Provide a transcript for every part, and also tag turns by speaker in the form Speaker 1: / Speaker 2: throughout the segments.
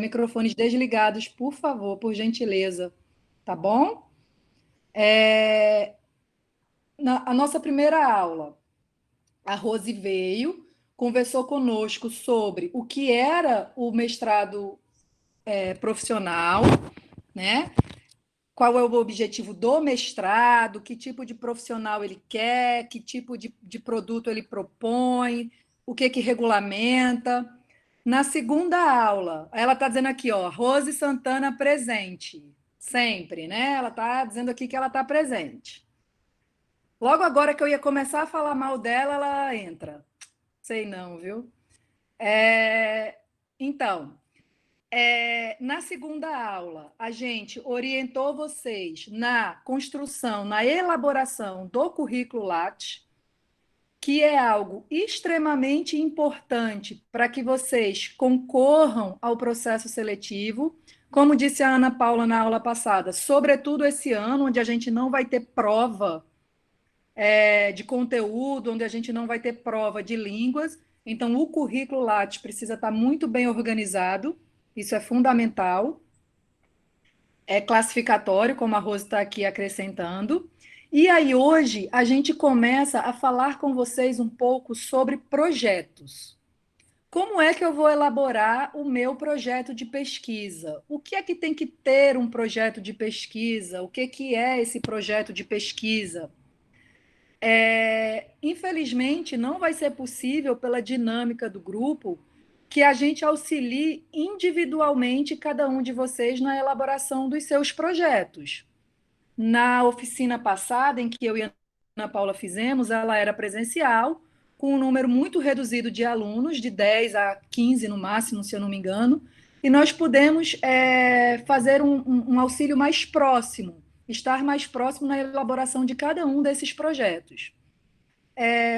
Speaker 1: microfones desligados, por favor, por gentileza, tá bom? É, a nossa primeira aula, a Rose veio, conversou conosco sobre o que era o mestrado profissional, né? Qual é o objetivo do mestrado, que tipo de profissional ele quer, que tipo de produto ele propõe, o que regulamenta. Na segunda aula, ela está dizendo aqui, ó, Rose Santana presente, sempre, né? Ela está dizendo aqui que ela está presente. Logo agora que eu ia começar a falar mal dela, ela entra. Sei não, viu? Então, na segunda aula, a gente orientou vocês na construção, na elaboração do currículo Lattes, que é algo extremamente importante para que vocês concorram ao processo seletivo. Como disse a Ana Paula na aula passada, sobretudo esse ano, onde a gente não vai ter prova de conteúdo, onde a gente não vai ter prova de línguas. Então, o currículo Lattes precisa estar muito bem organizado, isso é fundamental. É classificatório, como a Rose está aqui acrescentando. E aí, hoje, a gente começa a falar com vocês um pouco sobre projetos. Como é que eu vou elaborar o meu projeto de pesquisa? O que é que tem que ter um projeto de pesquisa? O que é esse projeto de pesquisa? Infelizmente, não vai ser possível, pela dinâmica do grupo, que a gente auxilie individualmente cada um de vocês na elaboração dos seus projetos. Na oficina passada, em que eu e a Ana Paula fizemos, ela era presencial, com um número muito reduzido de alunos, de 10 a 15 no máximo, se eu não me engano, e nós pudemos fazer um auxílio mais próximo, estar mais próximo na elaboração de cada um desses projetos.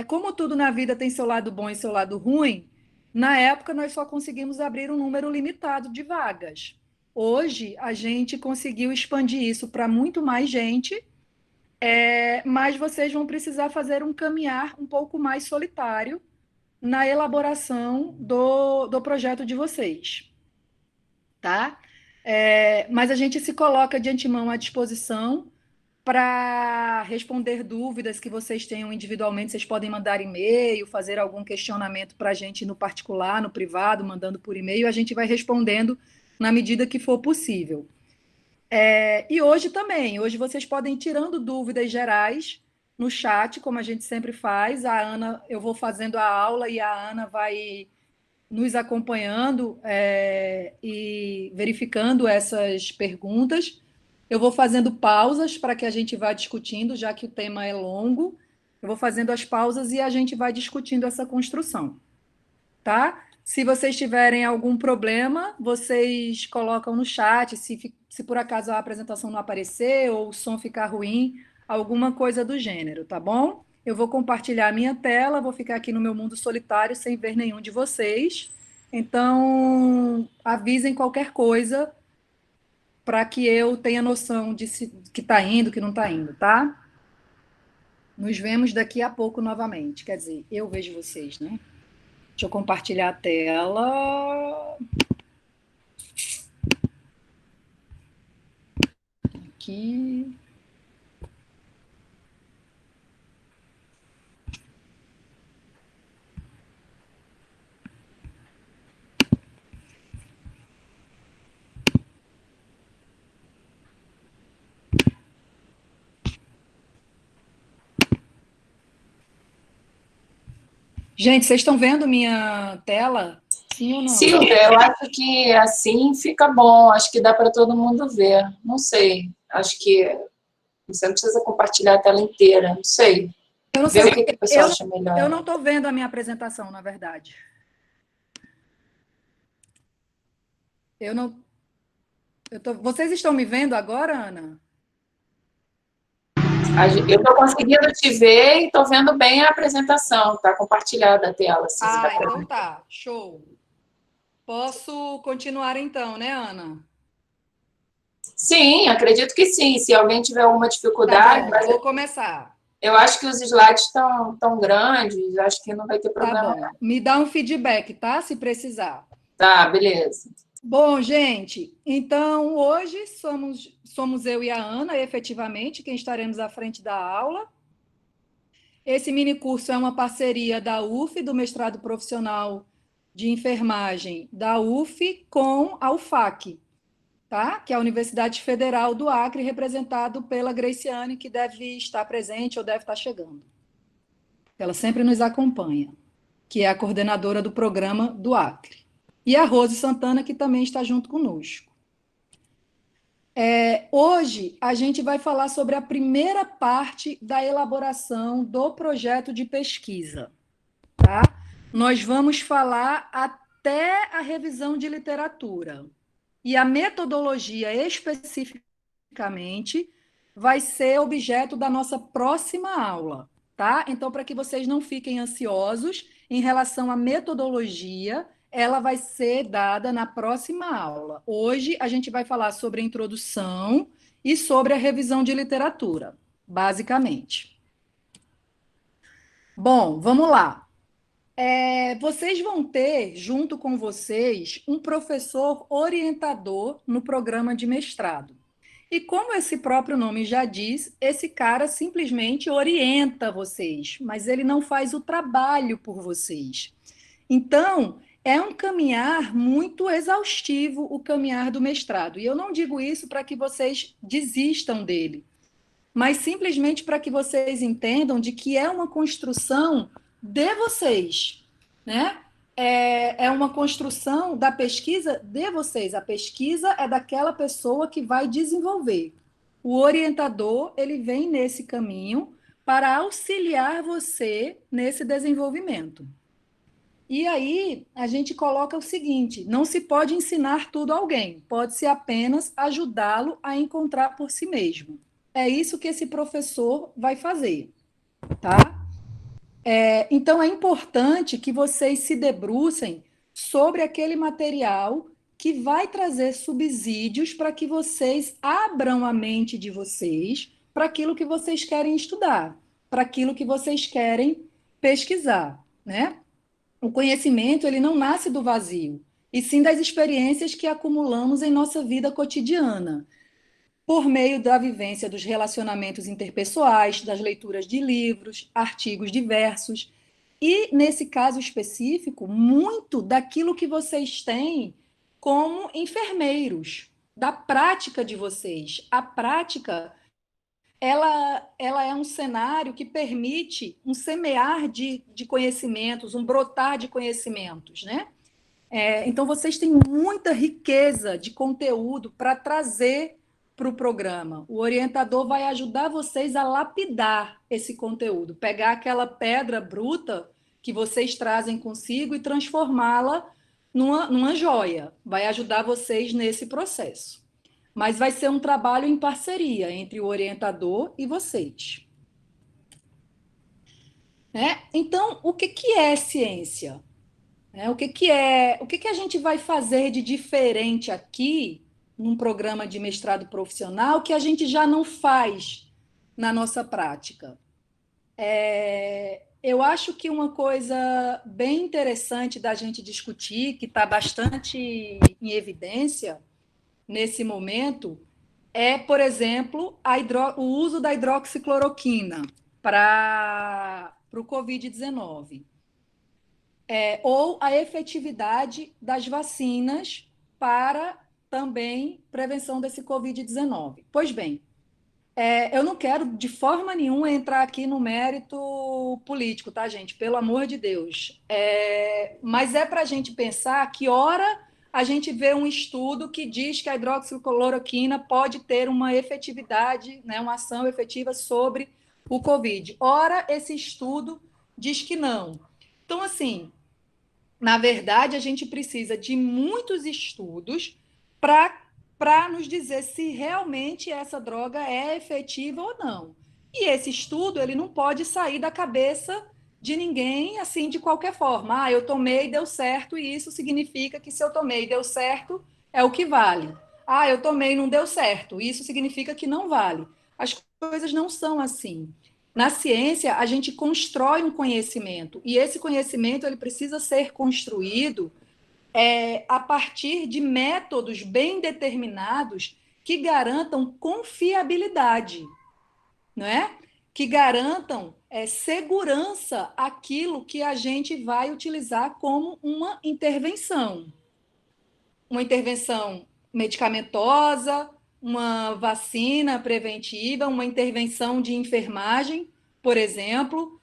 Speaker 1: Como tudo na vida tem seu lado bom e seu lado ruim, na época nós só conseguimos abrir um número limitado de vagas. Hoje a gente conseguiu expandir isso para muito mais gente, mas vocês vão precisar fazer um caminhar um pouco mais solitário na elaboração do projeto de vocês, tá? Mas a gente se coloca de antemão à disposição para responder dúvidas que vocês tenham individualmente. Vocês podem mandar e-mail, fazer algum questionamento para a gente no particular, no privado, mandando por e-mail, a gente vai respondendo na medida que for possível. E hoje também, hoje vocês podem ir tirando dúvidas gerais no chat, como a gente sempre faz. A Ana, eu vou fazendo a aula e a Ana vai nos acompanhando e verificando essas perguntas. Eu vou fazendo pausas para que a gente vá discutindo, já que o tema é longo. Eu vou fazendo as pausas e a gente vai discutindo essa construção, tá? Se vocês tiverem algum problema, vocês colocam no chat, se por acaso a apresentação não aparecer ou o som ficar ruim, alguma coisa do gênero, tá bom? Eu vou compartilhar a minha tela, vou ficar aqui no meu mundo solitário sem ver nenhum de vocês. Então, avisem qualquer coisa para que eu tenha noção de se que está indo, que não está indo, tá? Nos vemos daqui a pouco novamente. Quer dizer, eu vejo vocês, né? Deixa eu compartilhar a tela. Aqui. Gente, vocês estão vendo minha tela? Sim ou não?
Speaker 2: Silvia, eu acho que assim fica bom. Acho que dá para todo mundo ver. Não sei. Acho que você não precisa compartilhar a tela inteira. Não sei.
Speaker 1: Eu não
Speaker 2: Vê
Speaker 1: sei,
Speaker 2: o que o pessoal acha melhor.
Speaker 1: eu não estou vendo a minha apresentação, na verdade. Eu não. Vocês estão me vendo agora, Ana?
Speaker 2: Eu estou conseguindo te ver e estou vendo bem a apresentação. Está compartilhada a tela. Assim,
Speaker 1: Então tá. Show. Posso continuar então, né, Ana?
Speaker 2: Sim, acredito que sim. Se alguém tiver alguma dificuldade,
Speaker 1: Tá bom, vou começar.
Speaker 2: eu acho que os slides estão tão grandes, acho que não vai ter
Speaker 1: Tá
Speaker 2: problema.
Speaker 1: bom. Me dá um feedback, tá? Se precisar.
Speaker 2: Tá, beleza.
Speaker 1: Bom, gente, então hoje somos eu e a Ana, efetivamente, quem estaremos à frente da aula. Esse mini curso é uma parceria da UF, do mestrado profissional de enfermagem da UF, com a UFAC, tá? Que é a Universidade Federal do Acre, representado pela Graciane, que deve estar presente ou deve estar chegando. Ela sempre nos acompanha, que é a coordenadora do programa do Acre. E a Rose Santana, que também está junto conosco. Hoje, a gente vai falar sobre a primeira parte da elaboração do projeto de pesquisa, tá? Nós vamos falar até a revisão de literatura. E a metodologia, especificamente, vai ser objeto da nossa próxima aula, tá? Então, para que vocês não fiquem ansiosos em relação à metodologia, ela vai ser dada na próxima aula. Hoje, a gente vai falar sobre a introdução e sobre a revisão de literatura, basicamente. Bom, vamos lá. Vocês vão ter, junto com vocês, um professor orientador no programa de mestrado. E como esse próprio nome já diz, esse cara simplesmente orienta vocês, mas ele não faz o trabalho por vocês. Então, é um caminhar muito exaustivo o caminhar do mestrado. E eu não digo isso para que vocês desistam dele, mas simplesmente para que vocês entendam de que é uma construção de vocês, né? É uma construção da pesquisa de vocês. A pesquisa é daquela pessoa que vai desenvolver. O orientador, ele vem nesse caminho para auxiliar você nesse desenvolvimento. E aí, a gente coloca o seguinte: não se pode ensinar tudo a alguém, pode-se apenas ajudá-lo a encontrar por si mesmo. É isso que esse professor vai fazer, tá? Então, é importante que vocês se debrucem sobre aquele material que vai trazer subsídios para que vocês abram a mente de vocês para aquilo que vocês querem estudar, para aquilo que vocês querem pesquisar, né? O conhecimento, ele não nasce do vazio, e sim das experiências que acumulamos em nossa vida cotidiana, por meio da vivência dos relacionamentos interpessoais, das leituras de livros, artigos diversos, e, nesse caso específico, muito daquilo que vocês têm como enfermeiros, da prática de vocês. A prática, ela é um cenário que permite um semear de conhecimentos, um brotar de conhecimentos, né? Então, vocês têm muita riqueza de conteúdo para trazer para o programa. O orientador vai ajudar vocês a lapidar esse conteúdo, pegar aquela pedra bruta que vocês trazem consigo e transformá-la numa joia. Vai ajudar vocês nesse processo. Mas vai ser um trabalho em parceria entre o orientador e vocês. Né? Então, o que é ciência? O que a gente vai fazer de diferente aqui, num programa de mestrado profissional, que a gente já não faz na nossa prática? Eu acho que uma coisa bem interessante da gente discutir, que está bastante em evidência nesse momento, é, por exemplo, o uso da hidroxicloroquina para o Covid-19. Ou a efetividade das vacinas para também prevenção desse Covid-19. Pois bem, eu não quero de forma nenhuma entrar aqui no mérito político, tá, gente? Pelo amor de Deus. Mas é para a gente pensar que, ora, a gente vê um estudo que diz que a hidroxicloroquina pode ter uma efetividade, né, uma ação efetiva sobre o Covid. Ora, esse estudo diz que não. Então, assim, na verdade, a gente precisa de muitos estudos para nos dizer se realmente essa droga é efetiva ou não. E esse estudo, ele não pode sair da cabeça de ninguém assim de qualquer forma. Ah, eu tomei e deu certo, e isso significa que se eu tomei e deu certo, é o que vale. Ah, eu tomei e não deu certo, isso significa que não vale. As coisas não são assim. Na ciência, a gente constrói um conhecimento, e esse conhecimento ele precisa ser construído a partir de métodos bem determinados que garantam confiabilidade, não é? Que garantam segurança àquilo que a gente vai utilizar como uma intervenção medicamentosa, uma vacina preventiva, uma intervenção de enfermagem, por exemplo.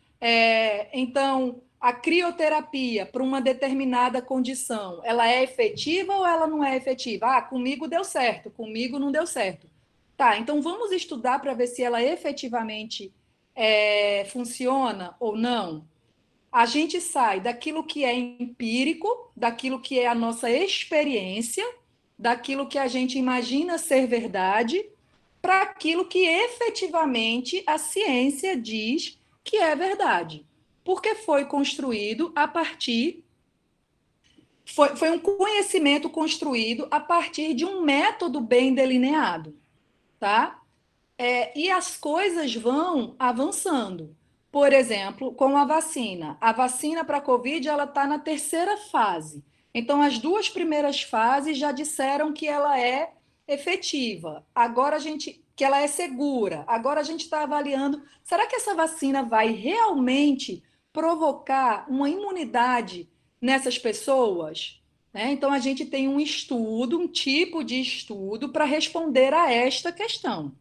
Speaker 1: Então, a crioterapia para uma determinada condição, ela é efetiva ou ela não é efetiva? Ah, comigo deu certo, comigo não deu certo. Tá, então vamos estudar para ver se ela efetivamente funciona ou não. A gente sai daquilo que é empírico, daquilo que é a nossa experiência, daquilo que a gente imagina ser verdade, para aquilo que efetivamente a ciência diz que é verdade. Porque foi construído a partir. Foi um conhecimento construído a partir de um método bem delineado, tá? E as coisas vão avançando. Por exemplo, com a vacina. A vacina para a Covid ela está na terceira fase. Então, as duas primeiras fases já disseram que ela é efetiva. Agora a gente que ela é segura. Agora a gente está avaliando, será que essa vacina vai realmente provocar uma imunidade nessas pessoas? Então, a gente tem um estudo, um tipo de estudo para responder a esta questão.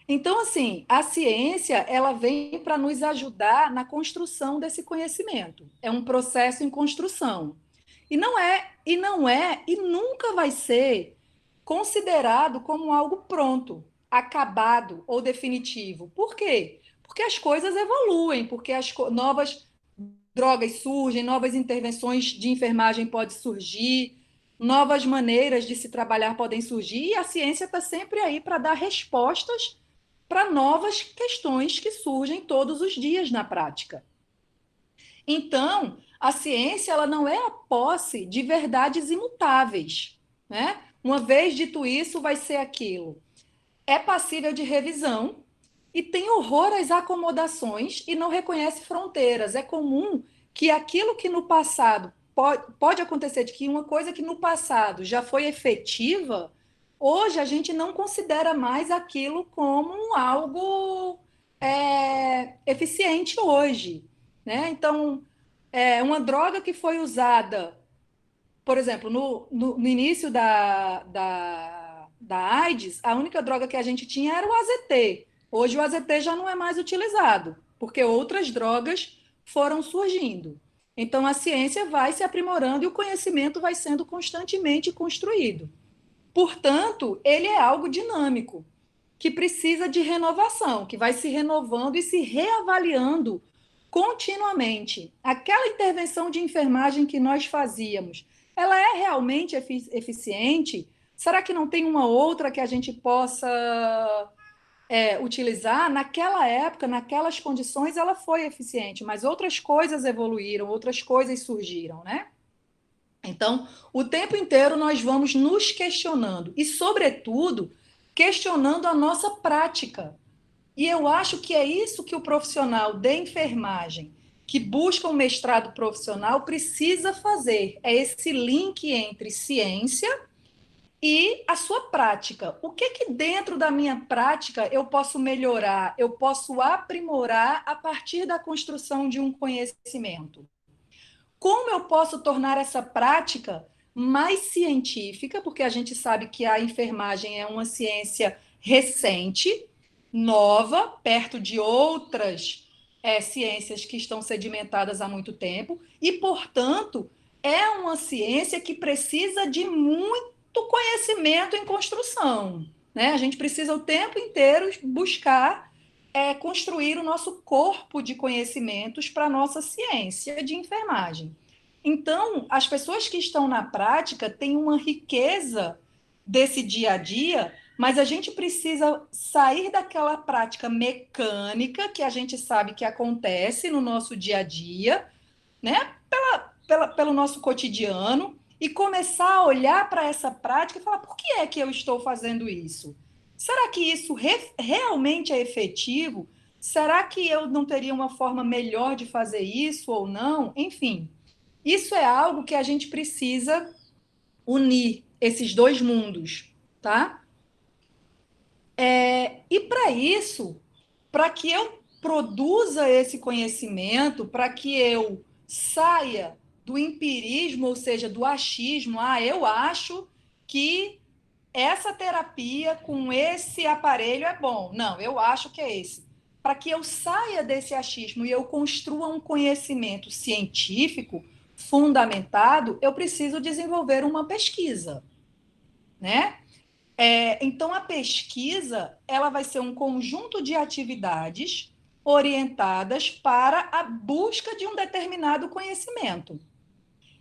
Speaker 1: Então, assim, a ciência ela vem para nos ajudar na construção desse conhecimento. É um processo em construção. E nunca vai ser considerado como algo pronto, acabado ou definitivo. Por quê? Porque as coisas evoluem, porque novas drogas surgem, novas intervenções de enfermagem podem surgir, novas maneiras de se trabalhar podem surgir, e a ciência está sempre aí para dar respostas para novas questões que surgem todos os dias na prática. Então, a ciência ela não é a posse de verdades imutáveis, né? Uma vez dito isso, vai ser aquilo. É passível de revisão e tem horror às acomodações e não reconhece fronteiras. É comum que aquilo que no passado pode acontecer, de que uma coisa que no passado já foi efetiva, hoje a gente não considera mais aquilo como algo eficiente hoje, né? Então, uma droga que foi usada, por exemplo, no início da AIDS, a única droga que a gente tinha era o AZT. Hoje o AZT já não é mais utilizado, porque outras drogas foram surgindo. Então a ciência vai se aprimorando e o conhecimento vai sendo constantemente construído. Portanto, ele é algo dinâmico, que precisa de renovação, que vai se renovando e se reavaliando continuamente. Aquela intervenção de enfermagem que nós fazíamos, ela é realmente eficiente? Será que não tem uma outra que a gente possa utilizar? Naquela época, naquelas condições, ela foi eficiente, mas outras coisas evoluíram, outras coisas surgiram, né? Então, o tempo inteiro nós vamos nos questionando e, sobretudo, questionando a nossa prática. E eu acho que é isso que o profissional de enfermagem que busca um mestrado profissional precisa fazer, é esse link entre ciência e a sua prática. O que que dentro da minha prática eu posso melhorar, eu posso aprimorar a partir da construção de um conhecimento? Como eu posso tornar essa prática mais científica, porque a gente sabe que a enfermagem é uma ciência recente, nova, perto de outras ciências que estão sedimentadas há muito tempo, e, portanto, é uma ciência que precisa de muito conhecimento em construção. Né? A gente precisa o tempo inteiro buscar construir o nosso corpo de conhecimentos para a nossa ciência de enfermagem. Então, as pessoas que estão na prática têm uma riqueza desse dia a dia, mas a gente precisa sair daquela prática mecânica que a gente sabe que acontece no nosso dia a dia, né? Pelo nosso cotidiano, e começar a olhar para essa prática e falar: por que é que eu estou fazendo isso? Será que isso realmente é efetivo? Será que eu não teria uma forma melhor de fazer isso ou não? Enfim, Isso é algo que a gente precisa unir, esses dois mundos, tá? E para isso, para que eu produza esse conhecimento, para que eu saia do empirismo, ou seja, do achismo, eu acho que essa terapia com esse aparelho é bom. Não, eu acho que é esse. Para que eu saia desse achismo e eu construa um conhecimento científico fundamentado, eu preciso desenvolver uma pesquisa, né? Então, a pesquisa ela vai ser um conjunto de atividades orientadas para a busca de um determinado conhecimento.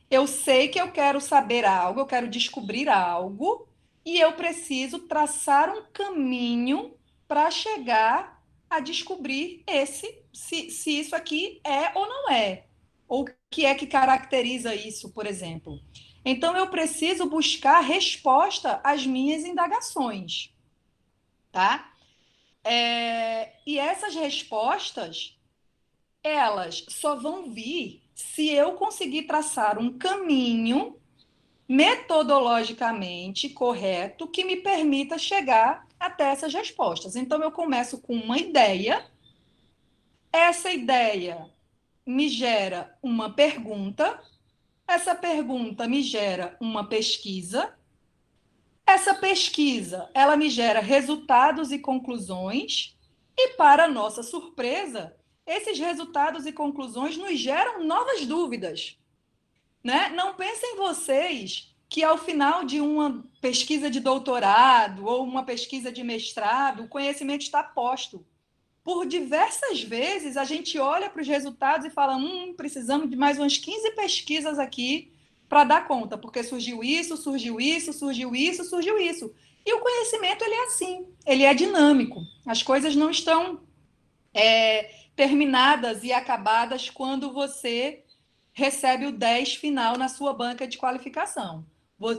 Speaker 1: Eu sei que eu quero saber algo, eu quero descobrir algo, e eu preciso traçar um caminho para chegar a descobrir se isso aqui é ou não é, ou o que é que caracteriza isso, por exemplo. Então, eu preciso buscar resposta às minhas indagações, tá? E essas respostas, elas só vão vir se eu conseguir traçar um caminho metodologicamente correto que me permita chegar até essas respostas. Então, eu começo com uma ideia, essa ideia me gera uma pergunta, essa pergunta me gera uma pesquisa, essa pesquisa ela me gera resultados e conclusões, e, para nossa surpresa, esses resultados e conclusões nos geram novas dúvidas. Né? Não pensem vocês que ao final de uma pesquisa de doutorado ou uma pesquisa de mestrado, o conhecimento está posto. Por diversas vezes, a gente olha para os resultados e fala, precisamos de mais umas 15 pesquisas aqui para dar conta, porque surgiu isso, surgiu isso, surgiu isso, surgiu isso. E o conhecimento, ele é assim, ele é dinâmico. As coisas não estão terminadas e acabadas quando você recebe o 10 final na sua banca de qualificação,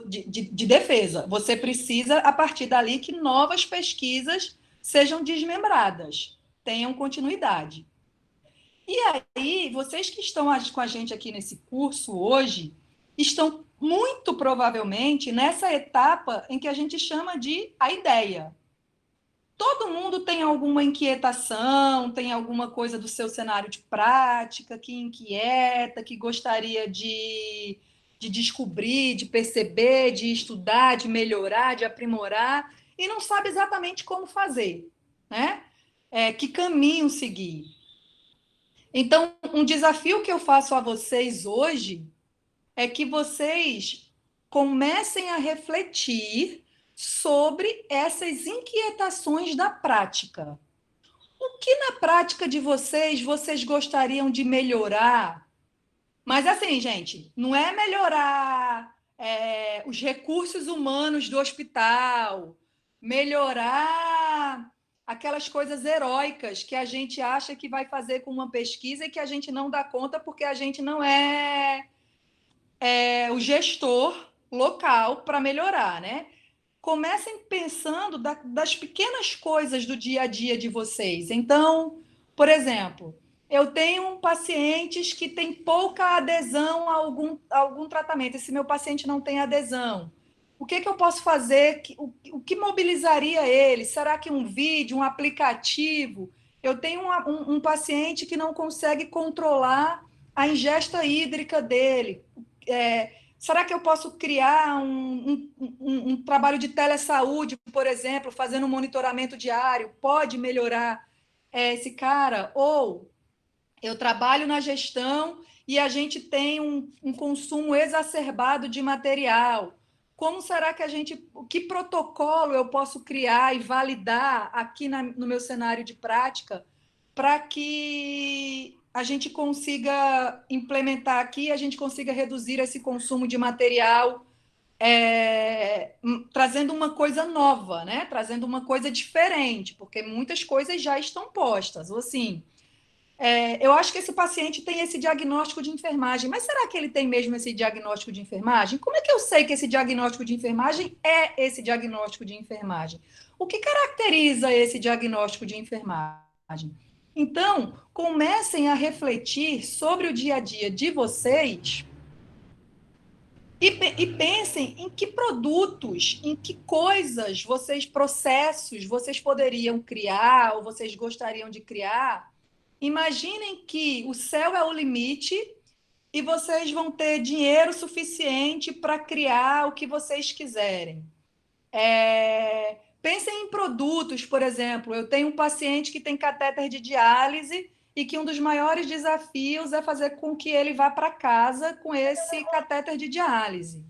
Speaker 1: de defesa. Você precisa, a partir dali, que novas pesquisas sejam desmembradas, tenham continuidade. E aí, vocês que estão com a gente aqui nesse curso hoje, estão muito provavelmente nessa etapa em que a gente chama de a ideia. Todo mundo tem alguma inquietação, tem alguma coisa do seu cenário de prática que inquieta, que gostaria de descobrir, de perceber, de estudar, de melhorar, de aprimorar, e não sabe exatamente como fazer, né? Que caminho seguir. Então, um desafio que eu faço a vocês hoje é que vocês comecem a refletir sobre essas inquietações da prática. O que na prática de vocês gostariam de melhorar? Mas assim, gente, não é melhorar os recursos humanos do hospital, melhorar aquelas coisas heróicas que a gente acha que vai fazer com uma pesquisa e que a gente não dá conta porque a gente não é o gestor local para melhorar, né? Comecem pensando das pequenas coisas do dia a dia de vocês. Então, por exemplo, eu tenho pacientes que têm pouca adesão a algum tratamento. Esse meu paciente não tem adesão. O que eu posso fazer? O que mobilizaria ele? Será que um vídeo, um aplicativo? Eu tenho um paciente que não consegue controlar a ingesta hídrica dele. Será que eu posso criar um trabalho de telesaúde, por exemplo, fazendo um monitoramento diário? Pode melhorar esse cara? Ou eu trabalho na gestão e a gente tem um consumo exacerbado de material. Como será que que protocolo eu posso criar e validar aqui no meu cenário de prática para que a gente consiga implementar aqui, a gente consiga reduzir esse consumo de material, trazendo uma coisa nova, né? Trazendo uma coisa diferente, porque muitas coisas já estão postas. Ou assim, eu acho que esse paciente tem esse diagnóstico de enfermagem, mas será que ele tem mesmo esse diagnóstico de enfermagem? Como é que eu sei que esse diagnóstico de enfermagem é esse diagnóstico de enfermagem? O que caracteriza esse diagnóstico de enfermagem? Então, comecem a refletir sobre o dia a dia de vocês E pensem em que produtos, em que coisas, processos, vocês poderiam criar ou vocês gostariam de criar. Imaginem que o céu é o limite e vocês vão ter dinheiro suficiente para criar o que vocês quiserem. Pensem em produtos, por exemplo. Eu tenho um paciente que tem catéter de diálise e que um dos maiores desafios é fazer com que ele vá para casa com esse catéter de diálise.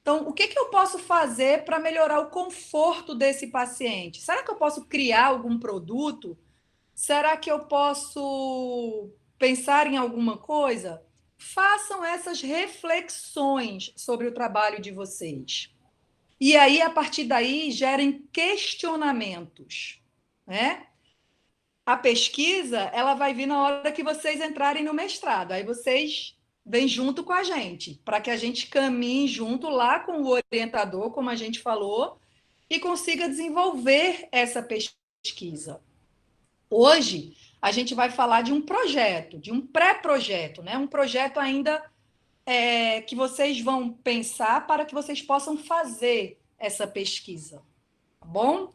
Speaker 1: Então, o que, que eu posso fazer para melhorar o conforto desse paciente? Será que eu posso criar algum produto? Será que eu posso pensar em alguma coisa? Façam essas reflexões sobre o trabalho de vocês. E aí, a partir daí, gerem questionamentos, né? A pesquisa, ela vai vir na hora que vocês entrarem no mestrado. Aí vocês vêm junto com a gente, para que a gente caminhe junto lá com o orientador, como a gente falou, e consiga desenvolver essa pesquisa. Hoje, a gente vai falar de um projeto, de um pré-projeto, né? Um projeto ainda que vocês vão pensar para que vocês possam fazer essa pesquisa, tá bom?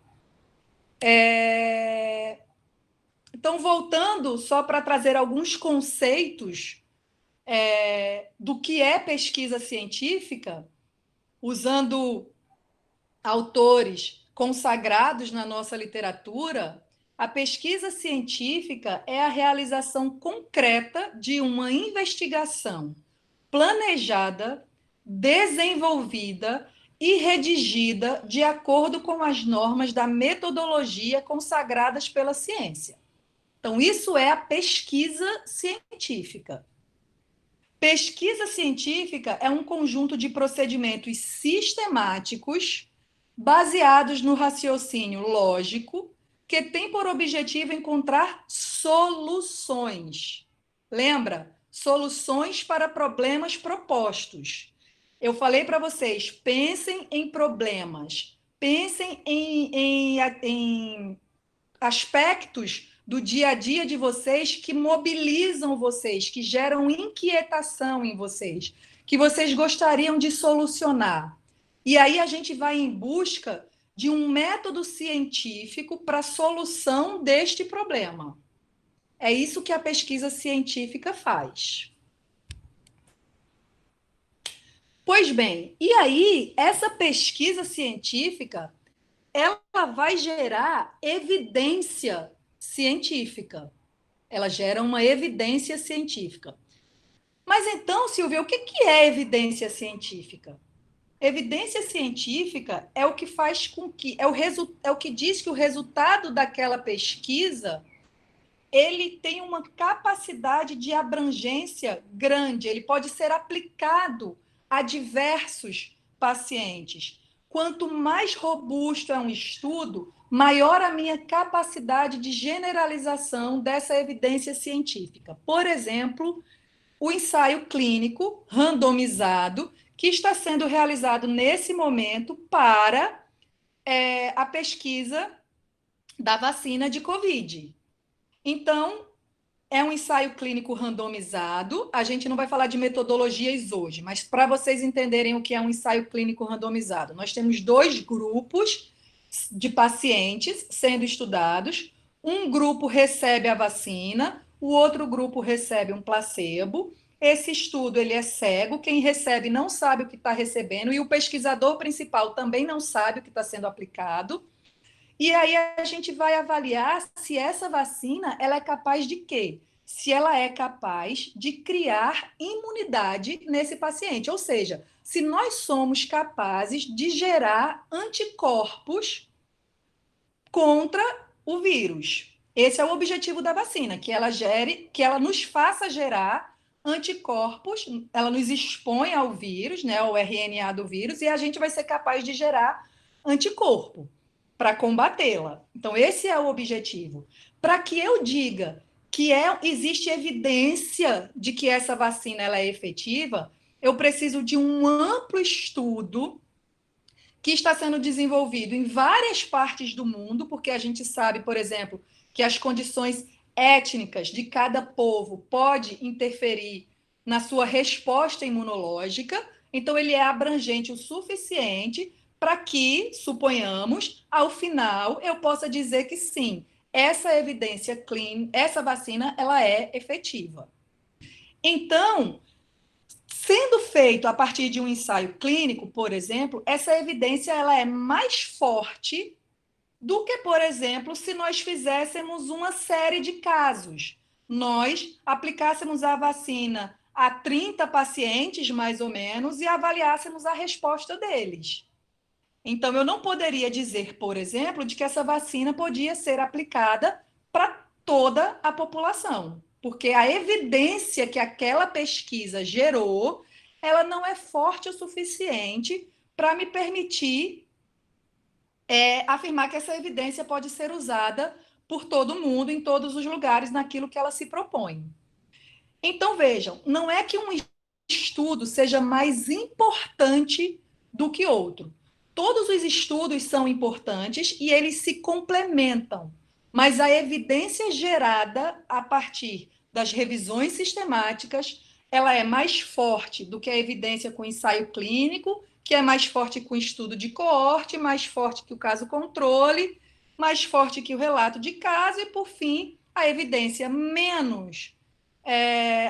Speaker 1: Então, voltando só para trazer alguns conceitos do que é pesquisa científica, usando autores consagrados na nossa literatura, a pesquisa científica é a realização concreta de uma investigação planejada, desenvolvida e redigida de acordo com as normas da metodologia consagradas pela ciência. Então, isso é a pesquisa científica. Pesquisa científica é um conjunto de procedimentos sistemáticos baseados no raciocínio lógico que tem por objetivo encontrar soluções. Lembra? Soluções para problemas propostos. Eu falei para vocês, pensem em problemas, pensem em aspectos do dia a dia de vocês que mobilizam vocês, que geram inquietação em vocês, que vocês gostariam de solucionar. E aí a gente vai em busca de um método científico para a solução deste problema. É isso que a pesquisa científica faz. Pois bem, e aí essa pesquisa científica, ela vai gerar evidência científica. Ela gera uma evidência científica. Mas então, Silvia, o que é evidência científica? Evidência científica é o que faz com que é o que diz que o resultado daquela pesquisa ele tem uma capacidade de abrangência grande, ele pode ser aplicado a diversos pacientes. Quanto mais robusto é um estudo, maior a minha capacidade de generalização dessa evidência científica. Por exemplo, o ensaio clínico randomizado que está sendo realizado nesse momento para a pesquisa da vacina de Covid. Então, é um ensaio clínico randomizado. A gente não vai falar de metodologias hoje, mas para vocês entenderem o que é um ensaio clínico randomizado, nós temos 2 grupos de pacientes sendo estudados. Um grupo recebe a vacina, o outro grupo recebe um placebo. Esse estudo ele é cego, quem recebe não sabe o que está recebendo e o pesquisador principal também não sabe o que está sendo aplicado. E aí a gente vai avaliar se essa vacina ela é capaz de quê? Se ela é capaz de criar imunidade nesse paciente. Ou seja, se nós somos capazes de gerar anticorpos contra o vírus. Esse é o objetivo da vacina, que ela gere, que ela nos faça gerar anticorpos, ela nos expõe ao vírus, né, ao RNA do vírus, e a gente vai ser capaz de gerar anticorpo para combatê-la. Então, esse é o objetivo. Para que eu diga que existe evidência de que essa vacina ela é efetiva, eu preciso de um amplo estudo que está sendo desenvolvido em várias partes do mundo, porque a gente sabe, por exemplo, que as condições étnicas de cada povo pode interferir na sua resposta imunológica. Então, ele é abrangente o suficiente para que, suponhamos, ao final eu possa dizer que sim, essa evidência clínica, essa vacina, ela é efetiva. Então, sendo feito a partir de um ensaio clínico, por exemplo, essa evidência ela é mais forte do que, por exemplo, se nós fizéssemos uma série de casos. Nós aplicássemos a vacina a 30 pacientes, mais ou menos, e avaliássemos a resposta deles. Então, eu não poderia dizer, por exemplo, de que essa vacina podia ser aplicada para toda a população, porque a evidência que aquela pesquisa gerou, ela não é forte o suficiente para me permitir afirmar que essa evidência pode ser usada por todo mundo, em todos os lugares, naquilo que ela se propõe. Então, vejam, não é que um estudo seja mais importante do que outro. Todos os estudos são importantes e eles se complementam, mas a evidência gerada a partir das revisões sistemáticas, ela é mais forte do que a evidência com ensaio clínico, que é mais forte que o estudo de coorte, mais forte que o caso controle, mais forte que o relato de caso e, por fim, a evidência menos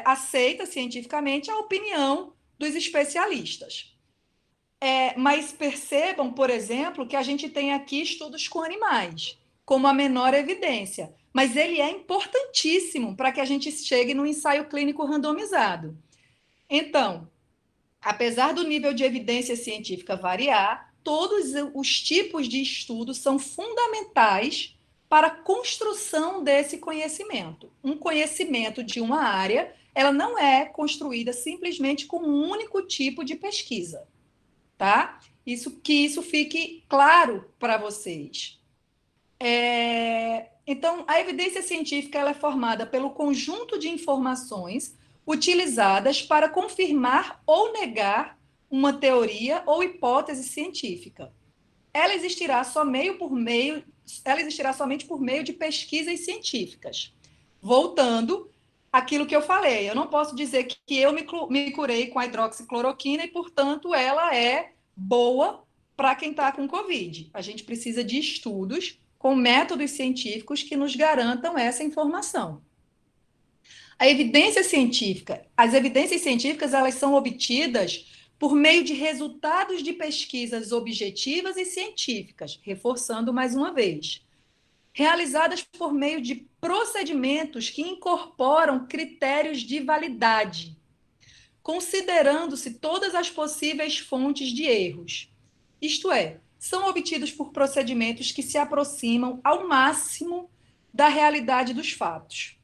Speaker 1: aceita cientificamente a opinião dos especialistas. Mas percebam, por exemplo, que a gente tem aqui estudos com animais, como a menor evidência, mas ele é importantíssimo para que a gente chegue no ensaio clínico randomizado. Então, apesar do nível de evidência científica variar, todos os tipos de estudos são fundamentais para a construção desse conhecimento. Um conhecimento de uma área, ela não é construída simplesmente com um único tipo de pesquisa, tá? Isso fique claro para vocês. Então, a evidência científica ela é formada pelo conjunto de informações utilizadas para confirmar ou negar uma teoria ou hipótese científica. Ela existirá somente por meio de pesquisas científicas. Voltando àquilo que eu falei, eu não posso dizer que eu me curei com a hidroxicloroquina e, portanto, ela é boa para quem está com Covid. A gente precisa de estudos com métodos científicos que nos garantam essa informação. A evidência científica, as evidências científicas, elas são obtidas por meio de resultados de pesquisas objetivas e científicas, reforçando mais uma vez, realizadas por meio de procedimentos que incorporam critérios de validade, considerando-se todas as possíveis fontes de erros. Isto é, são obtidos por procedimentos que se aproximam ao máximo da realidade dos fatos.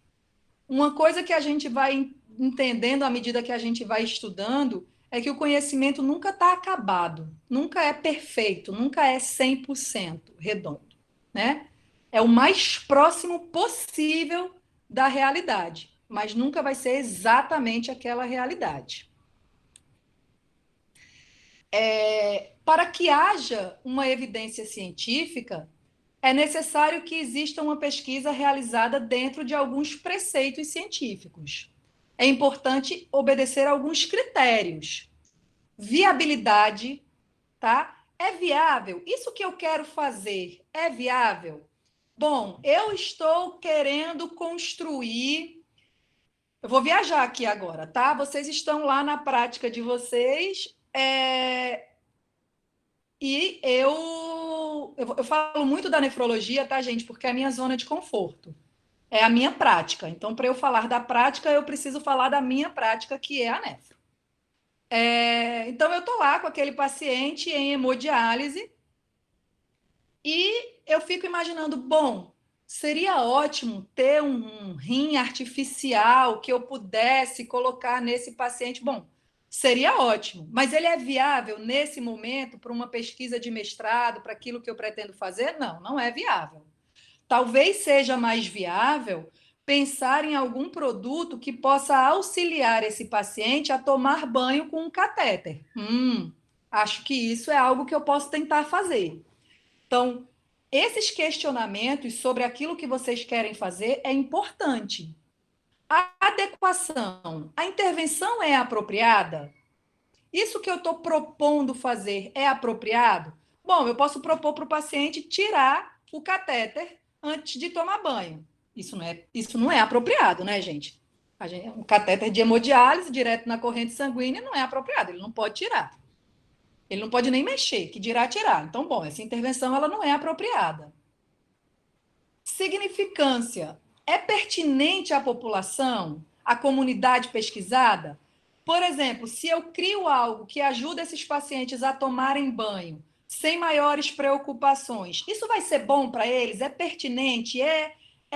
Speaker 1: Uma coisa que a gente vai entendendo à medida que a gente vai estudando é que o conhecimento nunca está acabado, nunca é perfeito, nunca é 100% redondo, né? É o mais próximo possível da realidade, mas nunca vai ser exatamente aquela realidade. Para que haja uma evidência científica, é necessário que exista uma pesquisa realizada dentro de alguns preceitos científicos. É importante obedecer a alguns critérios. Viabilidade, tá? É viável? Isso que eu quero fazer é viável? Bom, eu estou querendo construir. Eu vou viajar aqui agora, tá? Vocês estão lá na prática de vocês. E eu falo muito da nefrologia, tá, gente? Porque é a minha zona de conforto. É a minha prática. Então, para eu falar da prática, eu preciso falar da minha prática, que é a nefro. Então, eu estou lá com aquele paciente em hemodiálise e eu fico imaginando, bom, seria ótimo ter um rim artificial que eu pudesse colocar nesse paciente. Bom, seria ótimo, mas ele é viável nesse momento para uma pesquisa de mestrado, para aquilo que eu pretendo fazer? Não, não é viável. Talvez seja mais viável pensar em algum produto que possa auxiliar esse paciente a tomar banho com um catéter. Acho que isso é algo que eu posso tentar fazer. Então, esses questionamentos sobre aquilo que vocês querem fazer é importante. A adequação, a intervenção é apropriada? Isso que eu estou propondo fazer é apropriado? Bom, eu posso propor para o paciente tirar o catéter antes de tomar banho. Isso não é apropriado, né, gente? Um catéter de hemodiálise direto na corrente sanguínea não é apropriado, ele não pode tirar. Ele não pode nem mexer, que dirá tirar. Então, bom, essa intervenção ela não é apropriada. Significância. É pertinente à população, à comunidade pesquisada? Por exemplo, se eu crio algo que ajuda esses pacientes a tomarem banho sem maiores preocupações, isso vai ser bom para eles? É pertinente? É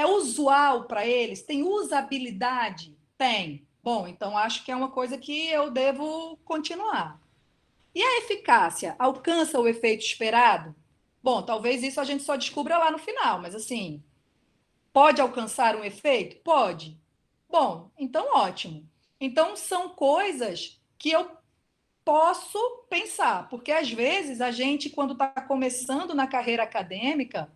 Speaker 1: usual para eles? Tem usabilidade? Tem. Bom, então acho que é uma coisa que eu devo continuar. E a eficácia alcança o efeito esperado? Bom, talvez isso a gente só descubra lá no final, mas assim, pode alcançar um efeito? Pode. Bom, então ótimo. Então são coisas que eu posso pensar, porque às vezes a gente, quando está começando na carreira acadêmica,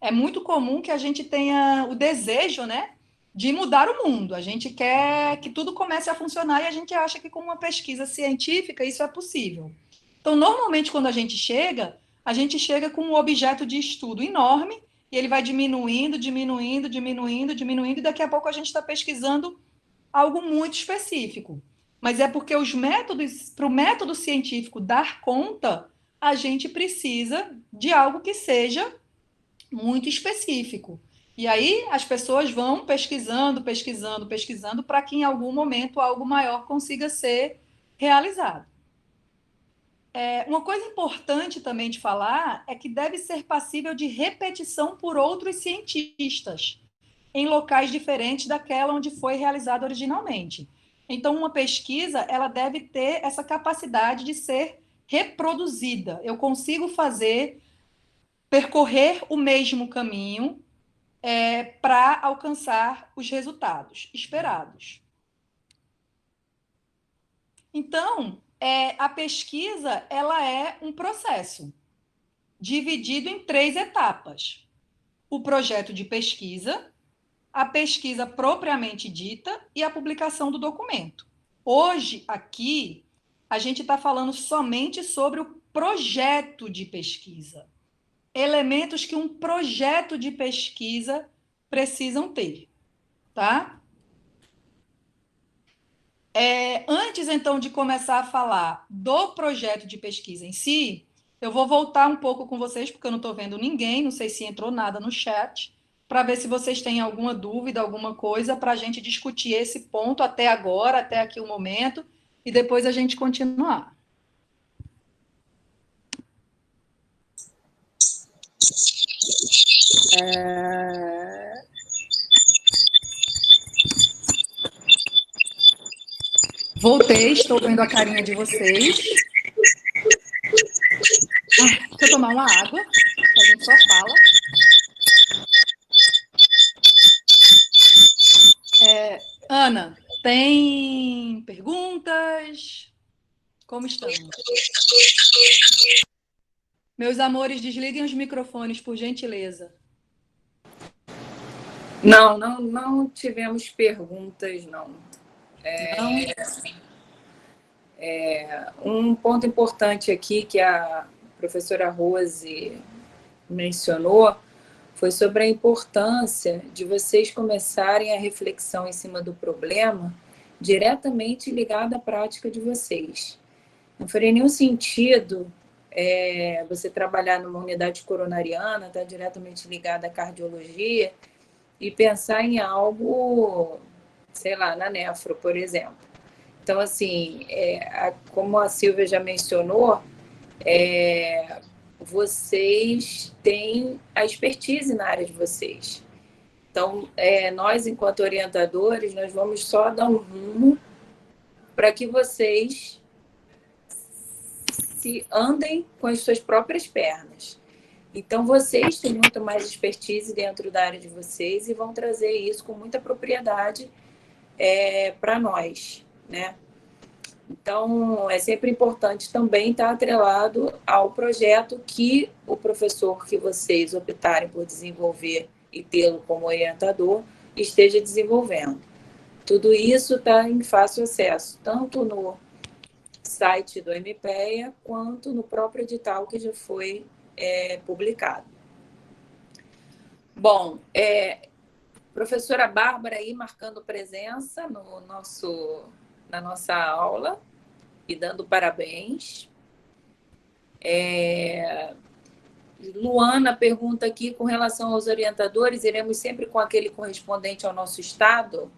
Speaker 1: é muito comum que a gente tenha o desejo, né, de mudar o mundo. A gente quer que tudo comece a funcionar e a gente acha que com uma pesquisa científica isso é possível. Então, normalmente, quando a gente chega com um objeto de estudo enorme e ele vai diminuindo, diminuindo, diminuindo, diminuindo, e daqui a pouco a gente está pesquisando algo muito específico. Mas é porque os métodos, para o método científico dar conta, a gente precisa de algo que seja muito específico. E aí as pessoas vão pesquisando, pesquisando, pesquisando, para que em algum momento algo maior consiga ser realizado. Uma coisa importante também de falar é que deve ser passível de repetição por outros cientistas em locais diferentes daquela onde foi realizada originalmente. Então, uma pesquisa ela deve ter essa capacidade de ser reproduzida. Eu consigo percorrer o mesmo caminho para alcançar os resultados esperados. Então, a pesquisa ela é um processo dividido em 3 etapas: o projeto de pesquisa, a pesquisa propriamente dita e a publicação do documento. Hoje, aqui, a gente está falando somente sobre o projeto de pesquisa, elementos que um projeto de pesquisa precisam ter, tá? Antes, então, de começar a falar do projeto de pesquisa em si, eu vou voltar um pouco com vocês, porque eu não estou vendo ninguém, não sei se entrou nada no chat, para ver se vocês têm alguma dúvida, alguma coisa, para a gente discutir esse ponto até agora, até aqui o momento, e depois a gente continuar. Voltei, estou vendo a carinha de vocês. Deixa eu tomar uma água, que a gente só fala. Ana, tem perguntas? Como estamos? Meus amores, desliguem os microfones, por gentileza.
Speaker 3: Não tivemos perguntas, não. Um ponto importante aqui que a professora Rose mencionou foi sobre a importância de vocês começarem a reflexão em cima do problema diretamente ligada à prática de vocês. Não faria nenhum sentido você trabalhar numa unidade coronariana, estar diretamente ligada à cardiologia e pensar em algo, sei lá, na nefro, por exemplo. Então, assim, como a Silvia já mencionou, vocês têm a expertise na área de vocês. Então, nós, enquanto orientadores, nós vamos só dar um rumo para que vocês se andem com as suas próprias pernas. Então, vocês têm muito mais expertise dentro da área de vocês e vão trazer isso com muita propriedade para nós, né? Então, é sempre importante também estar atrelado ao projeto que o professor que vocês optarem por desenvolver e tê-lo como orientador esteja desenvolvendo. Tudo isso está em fácil acesso, tanto no site do MPEA, quanto no próprio edital que já foi publicado. Bom, professora Bárbara aí marcando presença na nossa aula e dando parabéns. Luana pergunta aqui com relação aos orientadores, iremos sempre com aquele correspondente ao nosso estado?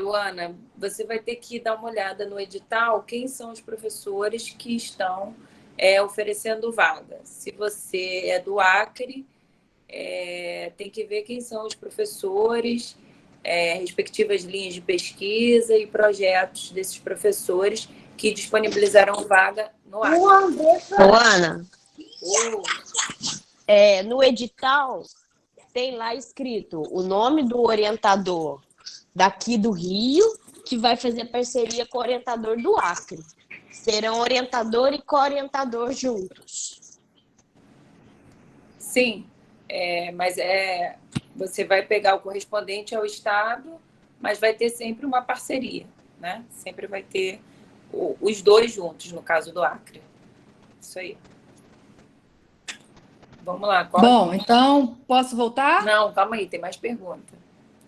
Speaker 3: Luana, você vai ter que dar uma olhada no edital, quem são os professores que estão oferecendo vaga. Se você é do Acre, tem que ver quem são os professores, respectivas linhas de pesquisa e projetos desses professores que disponibilizarão vaga no Acre.
Speaker 4: Luana, no edital tem lá escrito o nome do orientador daqui do Rio, que vai fazer parceria com o orientador do Acre. Serão orientador e co-orientador juntos.
Speaker 3: Sim, mas você vai pegar o correspondente ao estado, mas vai ter sempre uma parceria, né? Sempre vai ter os dois juntos, no caso do Acre. Isso aí. Vamos lá.
Speaker 1: Bom, então, posso voltar?
Speaker 3: Não, calma aí, tem mais pergunta.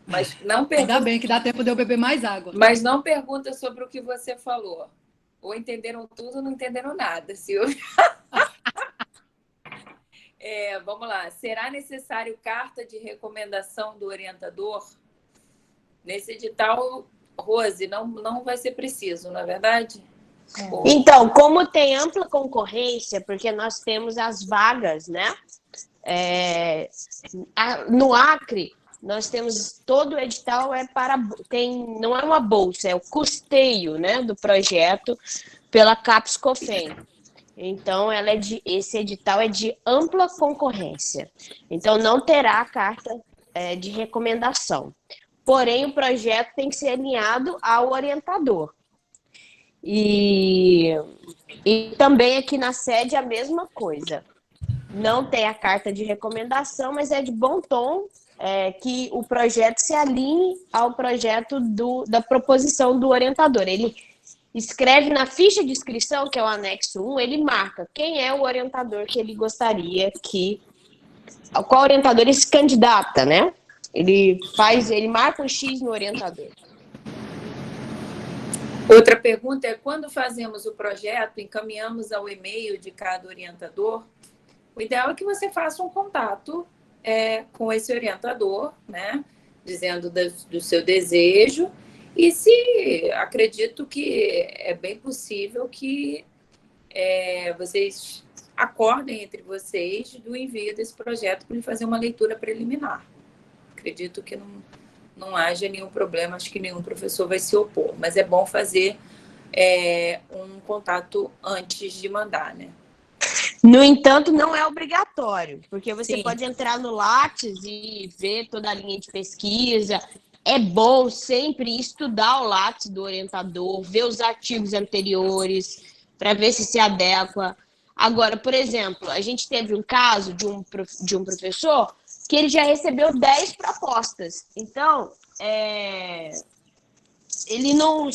Speaker 3: Mas não pergunta.
Speaker 1: Ainda bem que dá tempo de eu beber mais água.
Speaker 3: Mas não pergunta sobre o que você falou. Ou entenderam tudo ou não entenderam nada, Silvia. Vamos lá. Será necessário carta de recomendação do orientador? Nesse edital, Rose, não vai ser preciso, não é verdade?
Speaker 4: Então, como tem ampla concorrência, porque nós temos as vagas, né? No Acre, nós temos todo o edital não é uma bolsa, é o custeio, né, do projeto pela CAPES-COFEN. Então, esse edital é de ampla concorrência. Então, não terá carta de recomendação. Porém, o projeto tem que ser alinhado ao orientador. E também aqui na sede a mesma coisa. Não tem a carta de recomendação, mas é de bom tom que o projeto se alinhe ao projeto da proposição do orientador. Ele escreve na ficha de inscrição, que é o anexo 1, ele marca quem é o orientador que ele gostaria qual orientador ele se candidata, né? Ele marca um X no orientador.
Speaker 3: Outra pergunta é, quando fazemos o projeto, encaminhamos ao e-mail de cada orientador, o ideal é que você faça um contato com esse orientador, né? Dizendo do seu desejo, e acredito que é bem possível que vocês acordem entre vocês do envio desse projeto para ele fazer uma leitura preliminar. Acredito que não haja nenhum problema, acho que nenhum professor vai se opor, mas é bom fazer um contato antes de mandar, né?
Speaker 4: No entanto, não é obrigatório, porque você
Speaker 3: Sim.
Speaker 4: pode entrar no Lattes e ver toda a linha de pesquisa. É bom sempre estudar o Lattes do orientador, ver os artigos anteriores, para ver se adequa. Agora, por exemplo, a gente teve um caso de um professor que ele já recebeu 10 propostas. Então, ele não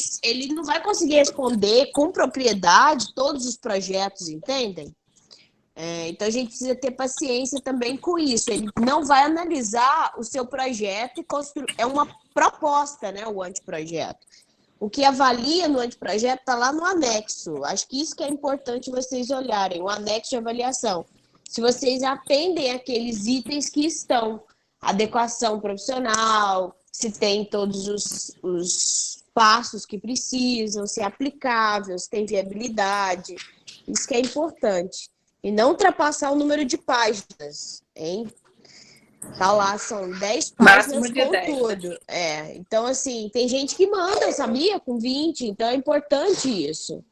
Speaker 4: vai conseguir responder com propriedade todos os projetos, entendem? Então, a gente precisa ter paciência também com isso. Ele não vai analisar o seu projeto e construir. É uma proposta, né, o anteprojeto. O que avalia no anteprojeto está lá no anexo. Acho que isso que é importante vocês olharem, o anexo de avaliação. Se vocês atendem aqueles itens que estão, adequação profissional, se tem todos os passos que precisam, se é aplicável, se tem viabilidade. Isso que é importante. E não ultrapassar o número de páginas, hein? Tá lá, são 10 páginas com tudo. Então, assim, tem gente que manda, sabia? Com 20, então é importante isso.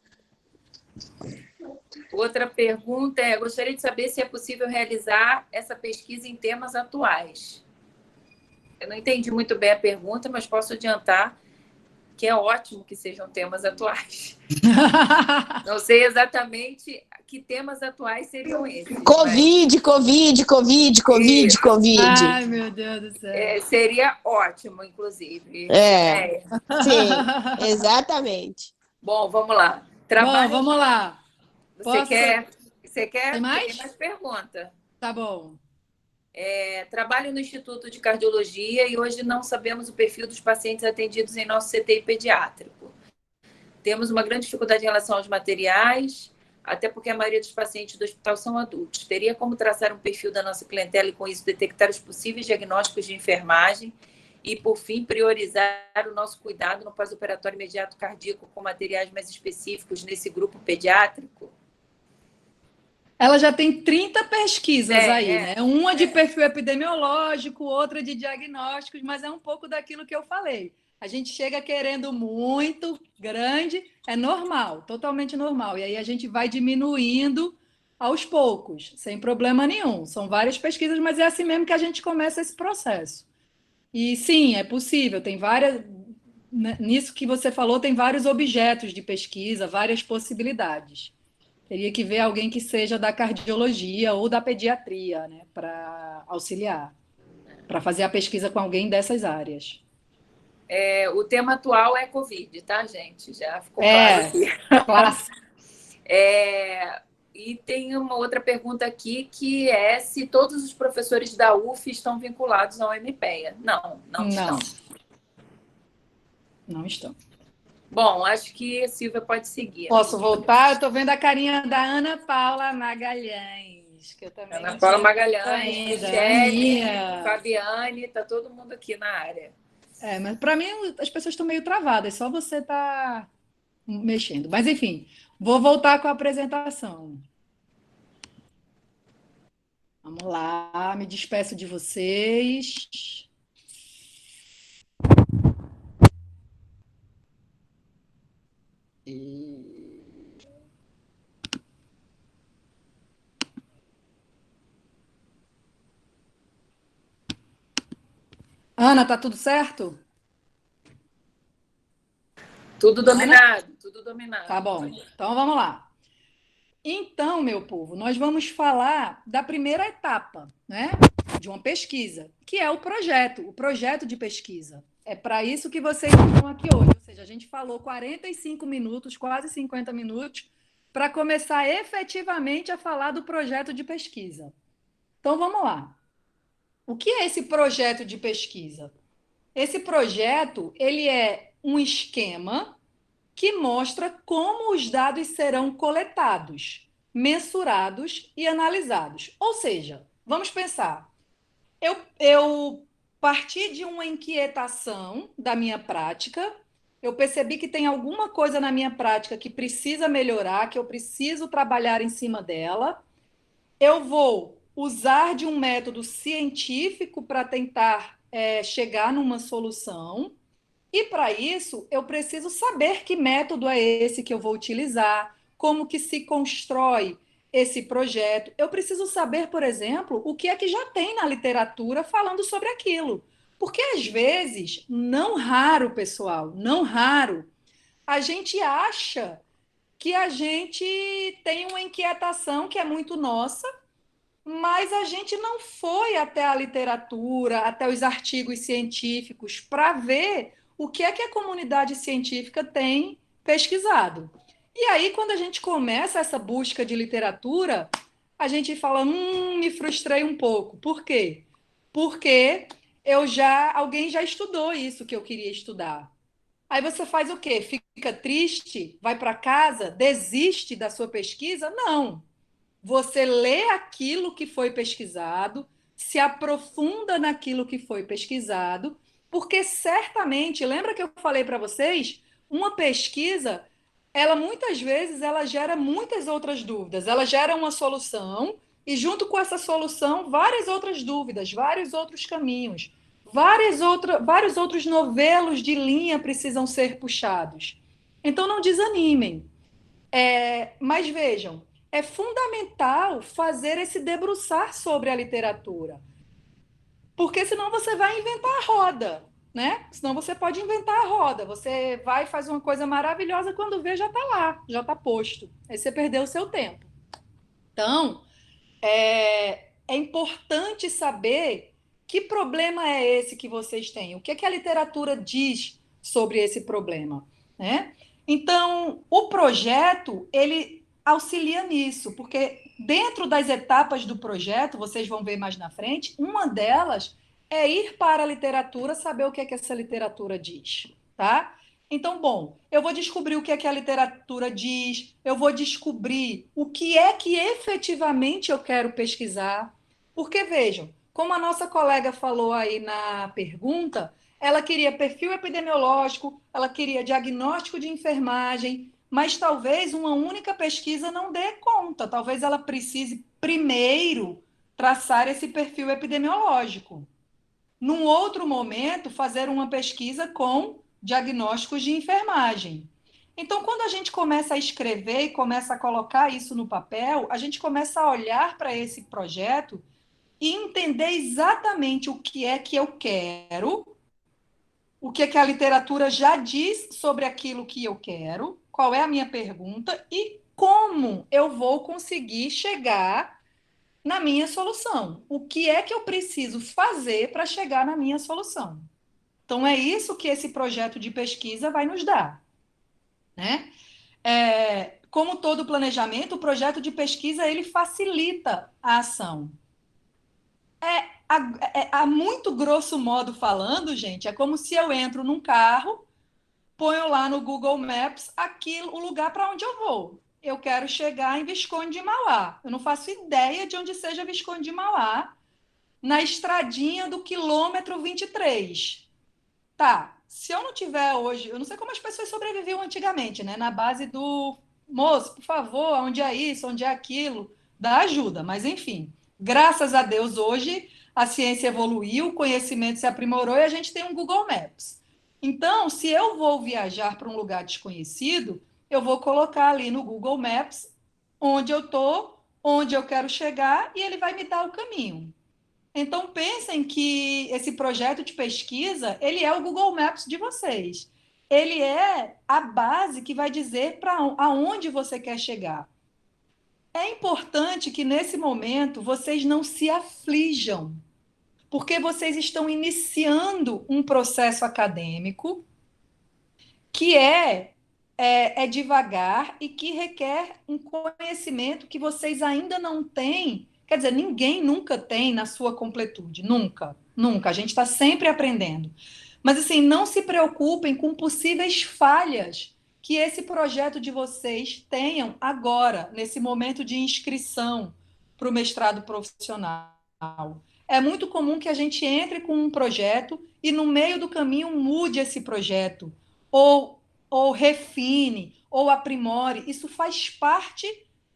Speaker 3: Outra pergunta gostaria de saber se é possível realizar essa pesquisa em temas atuais. Eu não entendi muito bem a pergunta, mas posso adiantar que é ótimo que sejam temas atuais. Não sei exatamente que temas atuais seriam esses.
Speaker 4: Covid, Covid, Covid, Covid,
Speaker 3: Isso.
Speaker 4: Covid.
Speaker 1: Ai, meu Deus do céu.
Speaker 3: Seria ótimo, inclusive.
Speaker 4: Sim, exatamente.
Speaker 3: Bom, vamos lá.
Speaker 1: Bom, vamos lá.
Speaker 3: Você quer?
Speaker 1: Tem mais?
Speaker 3: Tem mais pergunta.
Speaker 1: Tá bom.
Speaker 3: Trabalho no Instituto de Cardiologia e hoje não sabemos o perfil dos pacientes atendidos em nosso CTI pediátrico. Temos uma grande dificuldade em relação aos materiais, até porque a maioria dos pacientes do hospital são adultos. Teria como traçar um perfil da nossa clientela e, com isso, detectar os possíveis diagnósticos de enfermagem e, por fim, priorizar o nosso cuidado no pós-operatório imediato cardíaco com materiais mais específicos nesse grupo pediátrico?
Speaker 1: Ela já tem 30 pesquisas aí, né? Uma de perfil epidemiológico, outra de diagnósticos, mas é um pouco daquilo que eu falei. A gente chega querendo muito, grande, é normal, totalmente normal. E aí a gente vai diminuindo aos poucos, sem problema nenhum. São várias pesquisas, mas é assim mesmo que a gente começa esse processo. E sim, é possível, tem várias. Nisso que você falou, tem vários objetos de pesquisa, várias possibilidades. Teria que ver alguém que seja da cardiologia ou da pediatria, né, para auxiliar, para fazer a pesquisa com alguém dessas áreas.
Speaker 3: O tema atual é Covid, tá, gente? Já ficou claro aqui.
Speaker 1: Clássico.
Speaker 3: E tem uma outra pergunta aqui, que é se todos os professores da UF estão vinculados ao MPEA. Não estão.
Speaker 1: Não estão.
Speaker 3: Bom, acho que a Silvia pode seguir.
Speaker 1: Posso voltar? Eu estou vendo a carinha da Ana Paula Magalhães, que eu também
Speaker 3: Ana Paula Magalhães, Michele,
Speaker 1: Aninha.
Speaker 3: Fabiane, está todo mundo aqui na área.
Speaker 1: Mas para mim as pessoas estão meio travadas, só você está mexendo. Mas enfim, vou voltar com a apresentação. Vamos lá, me despeço de vocês. Ana, tá tudo certo?
Speaker 3: Tudo dominado, tudo dominado.
Speaker 1: Tá bom, então vamos lá. Então, meu povo, nós vamos falar da primeira etapa, né, de uma pesquisa, que é o projeto de pesquisa. É para isso que vocês estão aqui hoje. Ou seja, a gente falou 45 minutos, quase 50 minutos, para começar efetivamente a falar do projeto de pesquisa. Então, vamos lá. O que é esse projeto de pesquisa? Esse projeto, ele é um esquema que mostra como os dados serão coletados, mensurados e analisados. Ou seja, vamos pensar, eu parti de uma inquietação da minha prática, eu percebi que tem alguma coisa na minha prática que precisa melhorar, que eu preciso trabalhar em cima dela, eu vou usar de um método científico para tentar chegar numa solução. E para isso, eu preciso saber que método é esse que eu vou utilizar, como que se constrói esse projeto. Eu preciso saber, por exemplo, o que é que já tem na literatura falando sobre aquilo. Porque, às vezes, não raro, pessoal, não raro, a gente acha que a gente tem uma inquietação que é muito nossa, mas a gente não foi até a literatura, até os artigos científicos para ver o que é que a comunidade científica tem pesquisado. E aí, quando a gente começa essa busca de literatura, a gente fala, me frustrei um pouco. Por quê? Porque alguém já estudou isso que eu queria estudar. Aí você faz o quê? Fica triste? Vai para casa? Desiste da sua pesquisa? Não. Você lê aquilo que foi pesquisado, se aprofunda naquilo que foi pesquisado, porque certamente, lembra que eu falei para vocês, uma pesquisa, ela muitas vezes ela gera muitas outras dúvidas, ela gera uma solução e junto com essa solução várias outras dúvidas, vários outros caminhos, vários outros novelos de linha precisam ser puxados. Então não desanimem. Mas vejam, é fundamental fazer esse debruçar sobre a literatura. Porque senão você vai inventar a roda. né? Senão você pode inventar a roda. Você vai e faz uma coisa maravilhosa, quando vê já está lá, já está posto. Aí você perdeu o seu tempo. Então, é importante saber que problema é esse que vocês têm. O que é que a literatura diz sobre esse problema, né? Então, o projeto, ele auxilia nisso, porque dentro das etapas do projeto, vocês vão ver mais na frente, uma delas é ir para a literatura, saber o que é que essa literatura diz, tá? Então, bom, eu vou descobrir o que é que a literatura diz, eu vou descobrir o que é que efetivamente eu quero pesquisar. Porque, vejam, como a nossa colega falou aí na pergunta, ela queria perfil epidemiológico, ela queria diagnóstico de enfermagem, mas talvez uma única pesquisa não dê conta. Talvez ela precise primeiro traçar esse perfil epidemiológico. Num outro momento, fazer uma pesquisa com diagnósticos de enfermagem. Então, quando a gente começa a escrever e começa a colocar isso no papel, a gente começa a olhar para esse projeto e entender exatamente o que é que eu quero, o que é que a literatura já diz sobre aquilo que eu quero, qual é a minha pergunta e como eu vou conseguir chegar na minha solução. O que é que eu preciso fazer para chegar na minha solução? Então, é isso que esse projeto de pesquisa vai nos dar, né? Como todo planejamento, o projeto de pesquisa ele facilita a ação. A muito grosso modo falando, gente, é como se eu entro num carro, ponho lá no Google Maps o lugar para onde eu vou. Eu quero chegar em Visconde de Mauá. Eu não faço ideia de onde seja Visconde de Mauá, na estradinha do quilômetro 23. Tá, se eu não tiver hoje, eu não sei como as pessoas sobreviviam antigamente, né? Na base do moço, por favor, onde é isso, onde é aquilo, dá ajuda, mas enfim, graças a Deus hoje a ciência evoluiu, o conhecimento se aprimorou e a gente tem um Google Maps. Então, se eu vou viajar para um lugar desconhecido, eu vou colocar ali no Google Maps onde eu estou, onde eu quero chegar e ele vai me dar o caminho. Então, pensem que esse projeto de pesquisa, ele é o Google Maps de vocês. Ele é a base que vai dizer para aonde você quer chegar. É importante que, nesse momento, vocês não se aflijam, porque vocês estão iniciando um processo acadêmico que é devagar e que requer um conhecimento que vocês ainda não têm. Quer dizer, ninguém nunca tem na sua completude, nunca, nunca. A gente está sempre aprendendo. Mas, assim, não se preocupem com possíveis falhas que esse projeto de vocês tenham agora, nesse momento de inscrição para o mestrado profissional. É muito comum que a gente entre com um projeto e, no meio do caminho, mude esse projeto, ou, ou refine, ou aprimore. Isso faz parte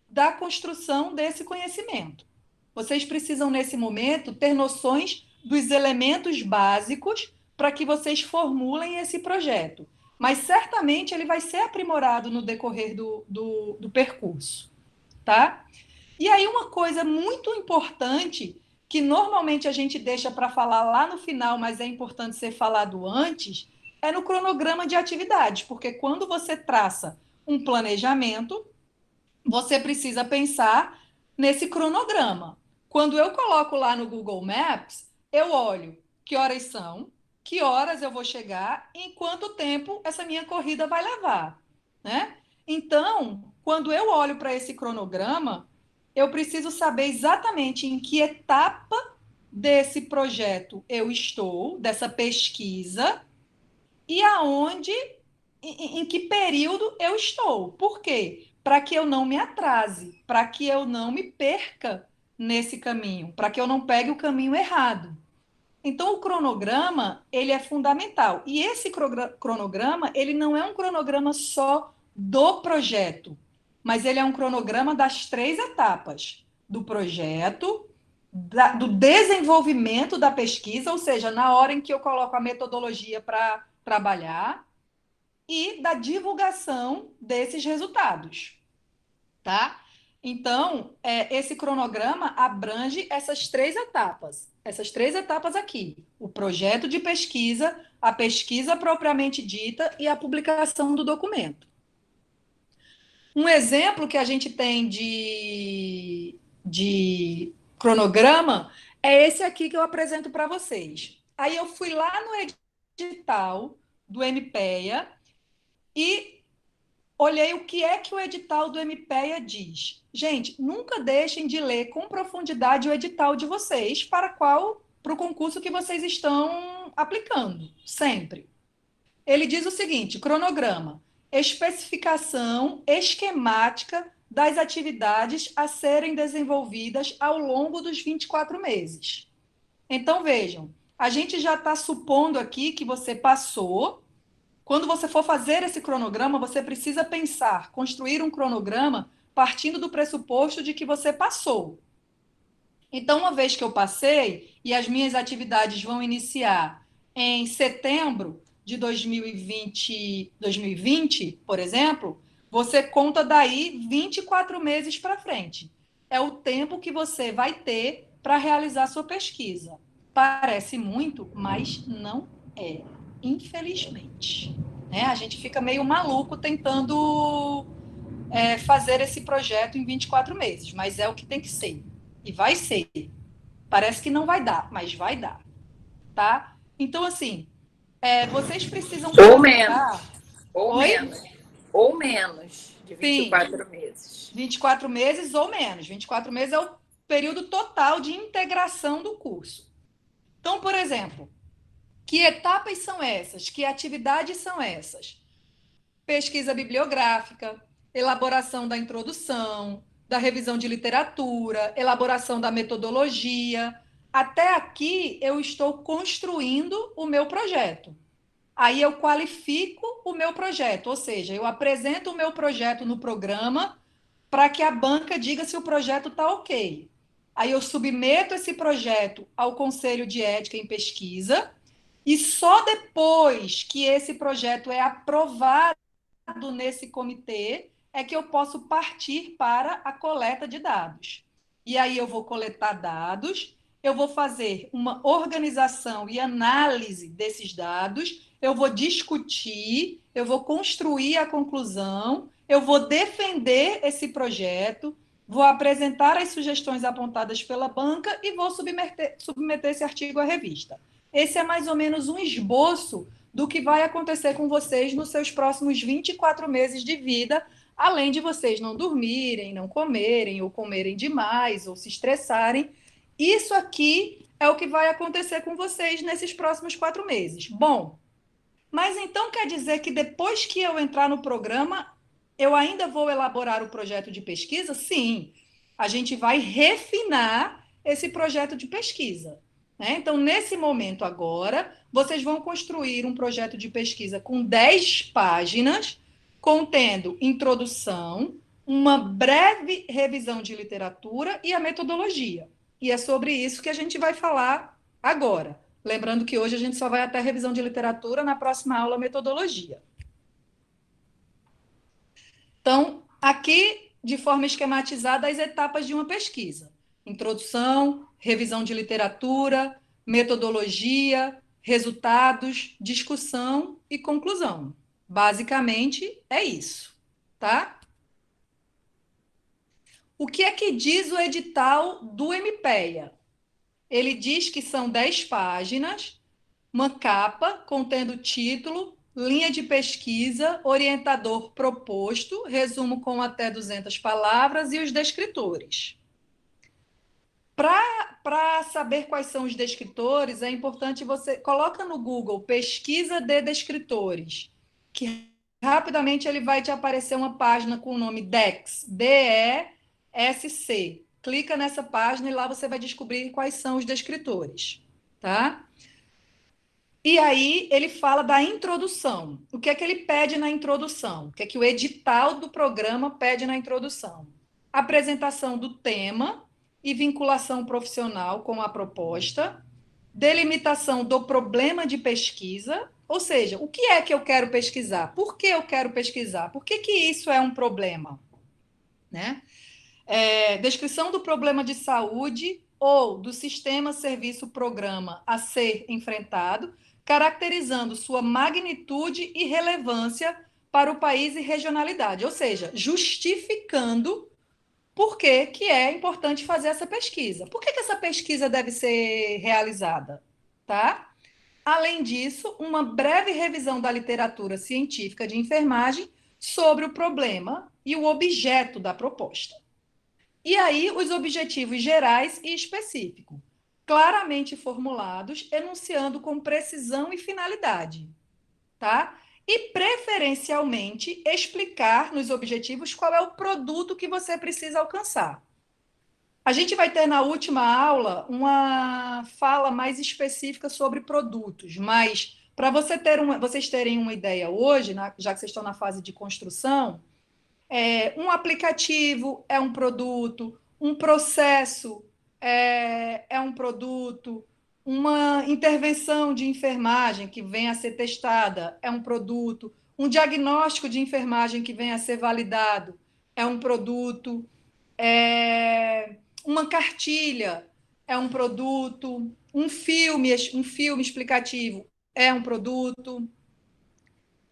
Speaker 1: da construção desse conhecimento. Vocês precisam, nesse momento, ter noções dos elementos básicos para que vocês formulem esse projeto. Mas certamente ele vai ser aprimorado no decorrer do percurso, tá? E aí, uma coisa muito importante que normalmente a gente deixa para falar lá no final, mas é importante ser falado antes, é no cronograma de atividades, porque quando você traça um planejamento, você precisa pensar nesse cronograma. Quando eu coloco lá no Google Maps, eu olho que horas são, que horas eu vou chegar e em quanto tempo essa minha corrida vai levar, né? Então, quando eu olho para esse cronograma, eu preciso saber exatamente em que etapa desse projeto eu estou, dessa pesquisa, e aonde, em que período eu estou. Por quê? Para que eu não me atrase, para que eu não me perca nesse caminho, para que eu não pegue o caminho errado. Então, o cronograma, ele é fundamental. E esse cronograma, ele não é um cronograma só do projeto, mas ele é um cronograma das 3 etapas: do projeto, do desenvolvimento da pesquisa, ou seja, na hora em que eu coloco a metodologia para trabalhar, e da divulgação desses resultados, tá? Então, esse cronograma abrange essas 3 etapas aqui: o projeto de pesquisa, a pesquisa propriamente dita e a publicação do documento. Um exemplo que a gente tem de cronograma é esse aqui que eu apresento para vocês. Aí eu fui lá no edital do MPEA e olhei o que é que o edital do MPEA diz. Gente, nunca deixem de ler com profundidade o edital de vocês para o concurso que vocês estão aplicando, sempre. Ele diz o seguinte: cronograma, especificação esquemática das atividades a serem desenvolvidas ao longo dos 24 meses. Então, vejam, a gente já está supondo aqui que você passou. Quando você for fazer esse cronograma, você precisa pensar, construir um cronograma partindo do pressuposto de que você passou. Então, uma vez que eu passei e as minhas atividades vão iniciar em setembro de 2020, por exemplo, você conta daí 24 meses para frente. É o tempo que você vai ter para realizar sua pesquisa. Parece muito, mas não é, infelizmente. Né? A gente fica meio maluco tentando fazer esse projeto em 24 meses, mas é o que tem que ser. E vai ser. Parece que não vai dar, mas vai dar. Tá? Então, assim, vocês precisam...
Speaker 3: Ou menos.
Speaker 1: Oi?
Speaker 3: Ou menos de 24
Speaker 1: Sim,
Speaker 3: meses.
Speaker 1: 24 meses ou menos. 24 meses é o período total de integração do curso. Então, por exemplo, que etapas são essas? Que atividades são essas? Pesquisa bibliográfica, elaboração da introdução, da revisão de literatura, elaboração da metodologia. Até aqui eu estou construindo o meu projeto. Aí eu qualifico o meu projeto, ou seja, eu apresento o meu projeto no programa para que a banca diga se o projeto está ok. Aí eu submeto esse projeto ao Conselho de Ética em Pesquisa e só depois que esse projeto é aprovado nesse comitê é que eu posso partir para a coleta de dados. E aí eu vou coletar dados, eu vou fazer uma organização e análise desses dados, eu vou discutir, eu vou construir a conclusão, eu vou defender esse projeto, vou apresentar as sugestões apontadas pela banca e vou submeter esse artigo à revista. Esse é mais ou menos um esboço do que vai acontecer com vocês nos seus próximos 24 meses de vida, além de vocês não dormirem, não comerem, ou comerem demais, ou se estressarem. Isso aqui é o que vai acontecer com vocês nesses próximos 4 meses. Bom, mas então quer dizer que depois que eu entrar no programa, eu ainda vou elaborar o projeto de pesquisa? Sim, a gente vai refinar esse projeto de pesquisa. Né? Então, nesse momento agora, vocês vão construir um projeto de pesquisa com 10 páginas, contendo introdução, uma breve revisão de literatura e a metodologia. E é sobre isso que a gente vai falar agora. Lembrando que hoje a gente só vai até a revisão de literatura, na próxima aula, metodologia. Então, aqui, de forma esquematizada, as etapas de uma pesquisa: introdução, revisão de literatura, metodologia, resultados, discussão e conclusão. Basicamente, é isso, tá? O que é que diz o edital do MPEA? Ele diz que são 10 páginas, uma capa contendo título, linha de pesquisa, orientador proposto, resumo com até 200 palavras e os descritores. Para saber quais são os descritores, é importante você... Coloca no Google pesquisa de descritores, que rapidamente ele vai te aparecer uma página com o nome DESC, D-E-S-C. Clica nessa página e lá você vai descobrir quais são os descritores, tá? E aí ele fala da introdução. O que é que ele pede na introdução? O que é que o edital do programa pede na introdução? Apresentação do tema e vinculação profissional com a proposta, delimitação do problema de pesquisa, ou seja, o que é que eu quero pesquisar? Por que eu quero pesquisar? Por que isso é um problema? Né? Descrição do problema de saúde ou do sistema serviço-programa a ser enfrentado, caracterizando sua magnitude e relevância para o país e regionalidade, ou seja, justificando por que é importante fazer essa pesquisa. Por que essa pesquisa deve ser realizada? Tá? Além disso, uma breve revisão da literatura científica de enfermagem sobre o problema e o objeto da proposta. E aí, os objetivos gerais e específicos, claramente formulados, enunciando com precisão e finalidade, tá? E, preferencialmente, explicar nos objetivos qual é o produto que você precisa alcançar. A gente vai ter na última aula uma fala mais específica sobre produtos, mas para vocês terem uma ideia hoje, já que vocês estão na fase de construção, um aplicativo é um produto, um processo é um produto, uma intervenção de enfermagem que venha a ser testada é um produto, um diagnóstico de enfermagem que venha a ser validado é um produto, uma cartilha é um produto, um filme explicativo é um produto.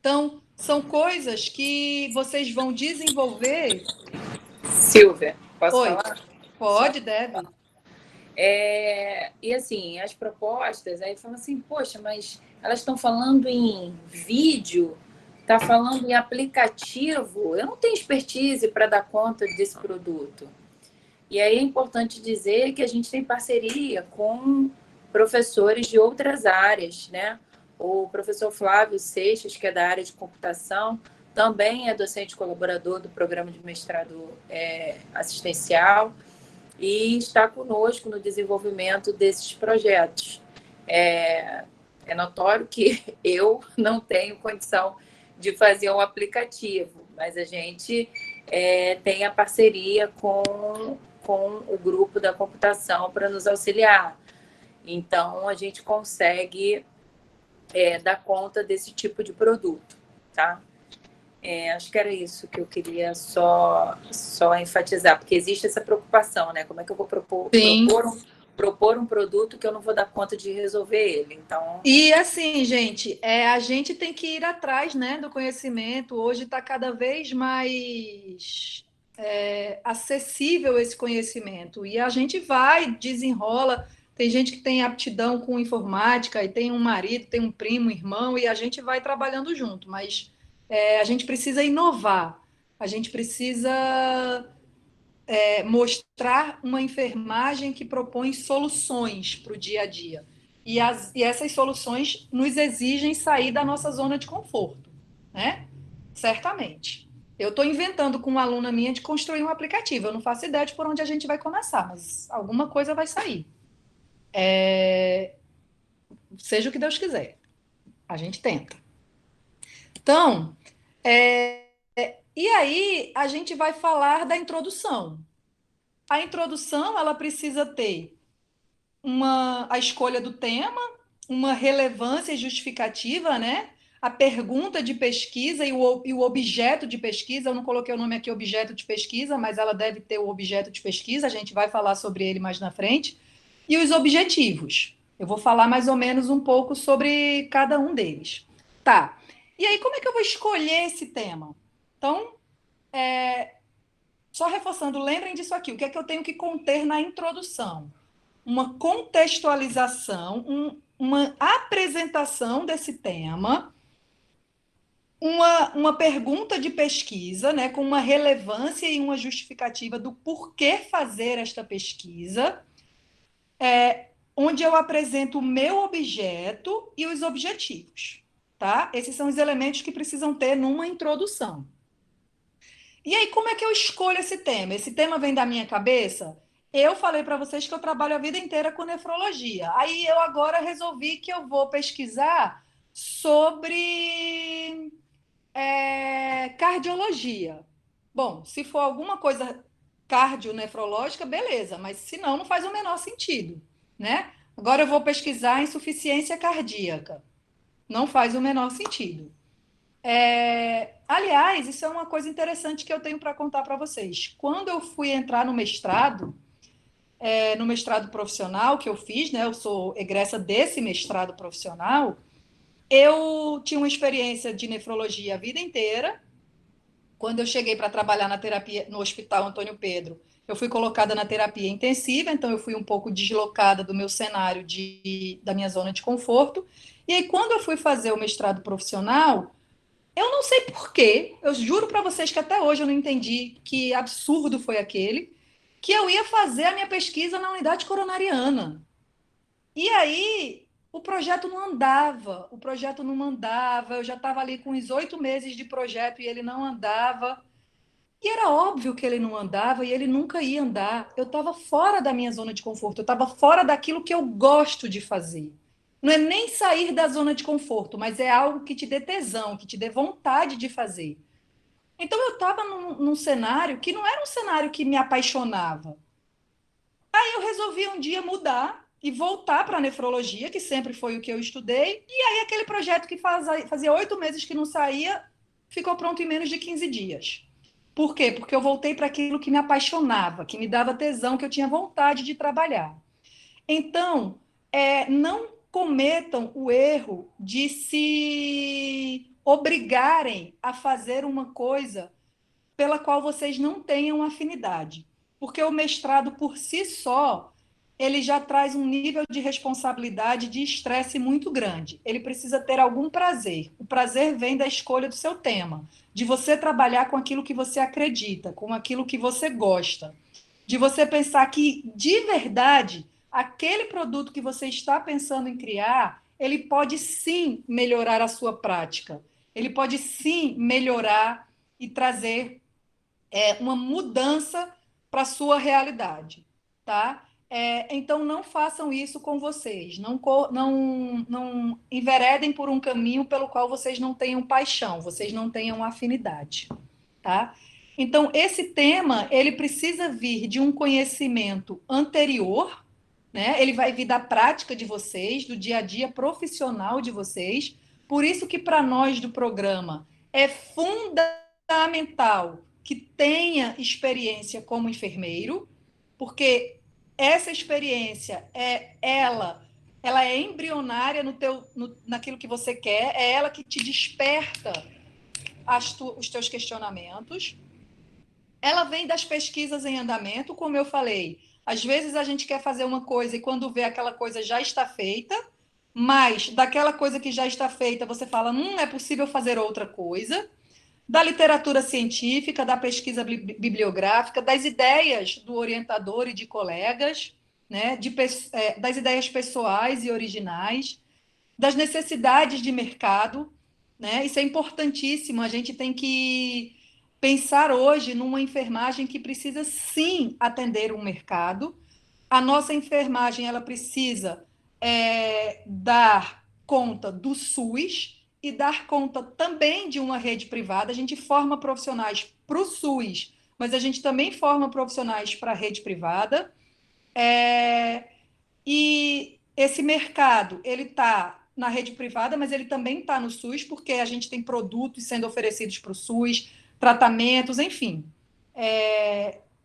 Speaker 1: Então, são coisas que vocês vão desenvolver.
Speaker 3: Silvia, posso
Speaker 1: Oi,
Speaker 3: falar?
Speaker 1: pode, deve.
Speaker 3: E assim, as propostas, aí falam assim, poxa, mas elas estão falando em vídeo, está falando em aplicativo, eu não tenho expertise para dar conta desse produto. E aí é importante dizer que a gente tem parceria com professores de outras áreas, né? O professor Flávio Seixas, que é da área de computação, também é docente colaborador do programa de mestrado assistencial e está conosco no desenvolvimento desses projetos. É notório que eu não tenho condição de fazer um aplicativo, mas a gente tem a parceria com o grupo da computação para nos auxiliar. Então, a gente consegue dar conta desse tipo de produto, tá? Acho que era isso que eu queria só enfatizar, porque existe essa preocupação, né? Como é que eu vou propor um produto que eu não vou dar conta de resolver ele? Então...
Speaker 1: E assim, gente, a gente tem que ir atrás, né, do conhecimento. Hoje está cada vez mais acessível esse conhecimento. E a gente desenrola. Tem gente que tem aptidão com informática, e tem um marido, tem um primo, um irmão, e a gente vai trabalhando junto, mas a gente precisa inovar, a gente precisa mostrar uma enfermagem que propõe soluções para o dia a dia. E essas soluções nos exigem sair da nossa zona de conforto, né? Certamente. Eu estou inventando com uma aluna minha de construir um aplicativo. Eu não faço ideia de por onde a gente vai começar, mas alguma coisa vai sair. Seja o que Deus quiser. A gente tenta. Então, e aí a gente vai falar da introdução. A introdução, ela precisa ter a escolha do tema, uma relevância justificativa, né? A pergunta de pesquisa e o objeto de pesquisa. Eu não coloquei o nome aqui objeto de pesquisa, mas ela deve ter o objeto de pesquisa, a gente vai falar sobre ele mais na frente. E os objetivos. Eu vou falar mais ou menos um pouco sobre cada um deles. Tá. E aí, como é que eu vou escolher esse tema? Então, só reforçando, lembrem disso aqui. O que é que eu tenho que conter na introdução? Uma contextualização, uma apresentação desse tema, uma pergunta de pesquisa, né, com uma relevância e uma justificativa do porquê fazer esta pesquisa, onde eu apresento o meu objeto e os objetivos. Tá? Esses são os elementos que precisam ter numa introdução. E aí, como é que eu escolho esse tema? Esse tema vem da minha cabeça? Eu falei para vocês que eu trabalho a vida inteira com nefrologia. Aí eu agora resolvi que eu vou pesquisar sobre cardiologia. Bom, se for alguma coisa cardionefrológica, beleza, mas se não, não faz o menor sentido, né? Agora eu vou pesquisar insuficiência cardíaca. Não faz o menor sentido. Aliás, isso é uma coisa interessante que eu tenho para contar para vocês. Quando eu fui entrar no mestrado, no mestrado profissional que eu fiz, né? Eu sou egressa desse mestrado profissional. Eu tinha uma experiência de nefrologia a vida inteira. Quando eu cheguei para trabalhar na terapia no Hospital Antônio Pedro, eu fui colocada na terapia intensiva, então eu fui um pouco deslocada do meu cenário da minha zona de conforto. E aí, quando eu fui fazer o mestrado profissional, eu não sei por quê, eu juro para vocês que até hoje eu não entendi que absurdo foi aquele, que eu ia fazer a minha pesquisa na unidade coronariana. E aí o projeto não andava, eu já estava ali com uns 8 meses de projeto e ele não andava. E era óbvio que ele não andava e ele nunca ia andar. Eu estava fora da minha zona de conforto, eu estava fora daquilo que eu gosto de fazer. Não é nem sair da zona de conforto, mas é algo que te dê tesão, que te dê vontade de fazer. Então eu estava num cenário que não era um cenário que me apaixonava. Eu resolvi um dia mudar e voltar para a nefrologia, que sempre foi o que eu estudei, e aí aquele projeto que fazia 8 meses que não saía, ficou pronto em menos de 15 dias. Por quê? Porque eu voltei para aquilo que me apaixonava, que me dava tesão, que eu tinha vontade de trabalhar. Então, não cometam o erro de se obrigarem a fazer uma coisa pela qual vocês não tenham afinidade. Porque o mestrado, por si só, ele já traz um nível de responsabilidade, de estresse muito grande. Ele precisa ter algum prazer. O prazer vem da escolha do seu tema, de você trabalhar com aquilo que você acredita, com aquilo que você gosta, de você pensar que, de verdade, aquele produto que você está pensando em criar, ele pode sim melhorar a sua prática, ele pode sim melhorar e trazer uma mudança para a sua realidade, tá? Então, não façam isso com vocês, não enveredem por um caminho pelo qual vocês não tenham paixão, vocês não tenham afinidade, tá? Então, esse tema, ele precisa vir de um conhecimento anterior, né? Ele vai vir da prática de vocês, do dia a dia profissional de vocês. Por isso que para nós do programa é fundamental que tenha experiência como enfermeiro, porque essa experiência ela é embrionária naquilo que você quer, é ela que te desperta os teus questionamentos. Ela vem das pesquisas em andamento, como eu falei. Às vezes a gente quer fazer uma coisa e quando vê aquela coisa já está feita, mas daquela coisa que já está feita você fala, é possível fazer outra coisa. Da literatura científica, da pesquisa bibliográfica, das ideias do orientador e de colegas, né? Das ideias pessoais e originais, das necessidades de mercado, né? Isso é importantíssimo. A gente tem que pensar hoje numa enfermagem que precisa sim atender um mercado. A nossa enfermagem ela precisa dar conta do SUS e dar conta também de uma rede privada. A gente forma profissionais para o SUS, mas a gente também forma profissionais para a rede privada. E esse mercado ele está na rede privada, mas ele também está no SUS, porque a gente tem produtos sendo oferecidos para o SUS, tratamentos, enfim.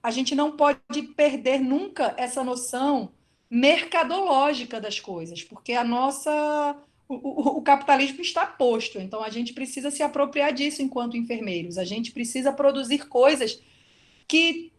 Speaker 1: A gente não pode perder nunca essa noção mercadológica das coisas, porque o capitalismo está posto, então a gente precisa se apropriar disso enquanto enfermeiros, a gente precisa produzir coisas que,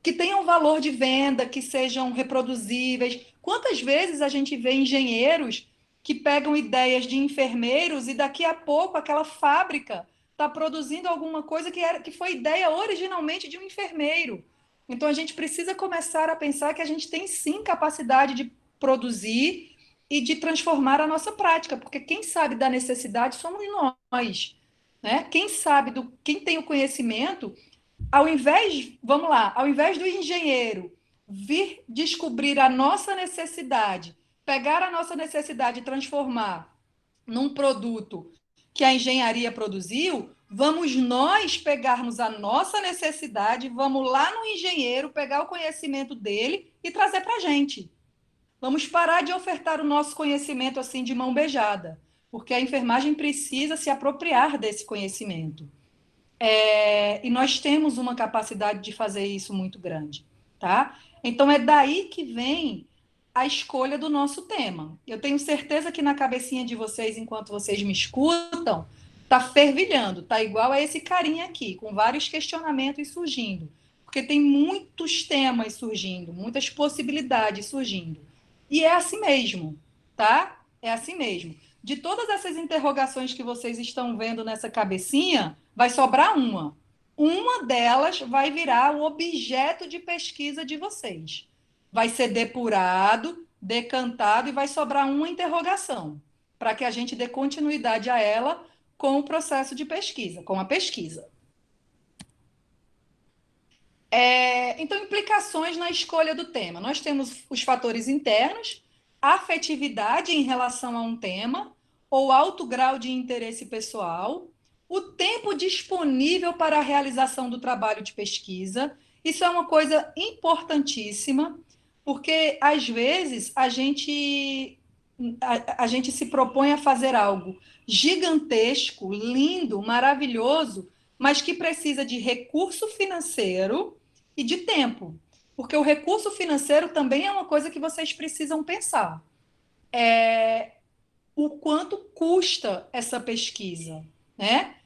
Speaker 1: que tenham valor de venda, que sejam reproduzíveis. Quantas vezes a gente vê engenheiros que pegam ideias de enfermeiros e daqui a pouco aquela fábrica está produzindo alguma coisa que foi ideia originalmente de um enfermeiro. Então, a gente precisa começar a pensar que a gente tem, sim, capacidade de produzir e de transformar a nossa prática, porque quem sabe da necessidade somos nós, né? Quem tem o conhecimento, ao invés do engenheiro vir descobrir a nossa necessidade, pegar a nossa necessidade e transformar num produto que a engenharia produziu, vamos nós pegarmos a nossa necessidade, vamos lá no engenheiro, pegar o conhecimento dele e trazer para a gente. Vamos parar de ofertar o nosso conhecimento assim de mão beijada, porque a enfermagem precisa se apropriar desse conhecimento. E nós temos uma capacidade de fazer isso muito grande, tá? Então é daí que vem a escolha do nosso tema. Eu tenho certeza que na cabecinha de vocês, enquanto vocês me escutam, tá fervilhando, tá igual a esse carinha aqui, com vários questionamentos surgindo, porque tem muitos temas surgindo, muitas possibilidades surgindo. E é assim mesmo, tá? É assim mesmo. De todas essas interrogações que vocês estão vendo nessa cabecinha, vai sobrar uma. Uma delas vai virar o objeto de pesquisa de vocês. Vai ser depurado, decantado e vai sobrar uma interrogação, para que a gente dê continuidade a ela com o processo de pesquisa, com a pesquisa. Então, implicações na escolha do tema. Nós temos os fatores internos, afetividade em relação a um tema, ou alto grau de interesse pessoal, o tempo disponível para a realização do trabalho de pesquisa. Isso é uma coisa importantíssima, porque às vezes a gente se propõe a fazer algo gigantesco, lindo, maravilhoso, mas que precisa de recurso financeiro e de tempo. Porque o recurso financeiro também é uma coisa que vocês precisam pensar. O quanto custa essa pesquisa, né?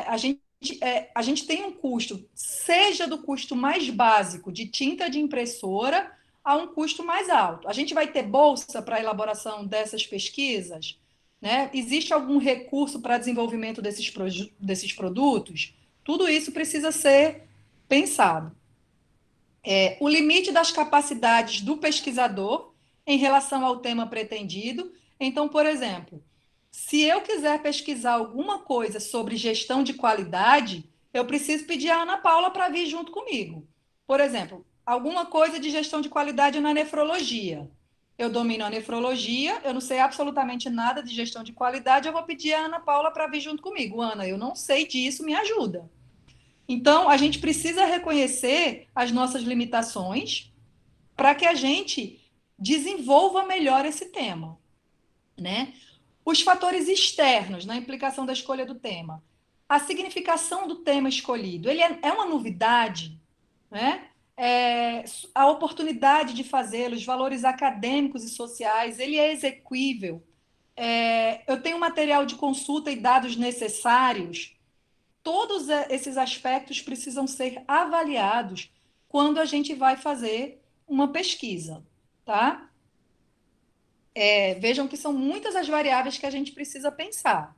Speaker 1: A gente tem um custo, seja do custo mais básico de tinta de impressora a um custo mais alto. A gente vai ter bolsa para a elaboração dessas pesquisas? Né? Existe algum recurso para desenvolvimento desses produtos? Tudo isso precisa ser pensado. O limite das capacidades do pesquisador em relação ao tema pretendido. Então, por exemplo, se eu quiser pesquisar alguma coisa sobre gestão de qualidade, eu preciso pedir a Ana Paula para vir junto comigo. Por exemplo, alguma coisa de gestão de qualidade na nefrologia. Eu domino a nefrologia, eu não sei absolutamente nada de gestão de qualidade, eu vou pedir a Ana Paula para vir junto comigo. Ana, eu não sei disso, me ajuda. Então, a gente precisa reconhecer as nossas limitações para que a gente desenvolva melhor esse tema, né? Os fatores externos na implicação da escolha do tema. A significação do tema escolhido. Ele é uma novidade, né? A oportunidade de fazê-lo, os valores acadêmicos e sociais, ele é exequível. Eu tenho material de consulta e dados necessários. Todos esses aspectos precisam ser avaliados quando a gente vai fazer uma pesquisa, tá? Vejam que são muitas as variáveis que a gente precisa pensar.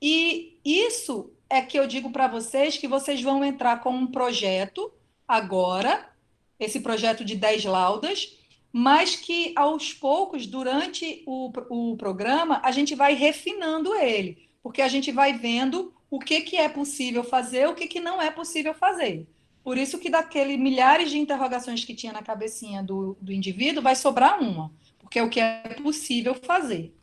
Speaker 1: E isso é que eu digo para vocês que vocês vão entrar com um projeto agora, esse projeto de 10 laudas, mas que aos poucos, durante o programa, a gente vai refinando ele, porque a gente vai vendo o que é possível fazer, o que não é possível fazer. Por isso que daquele milhares de interrogações que tinha na cabecinha do indivíduo, vai sobrar uma, porque é o que é possível fazer.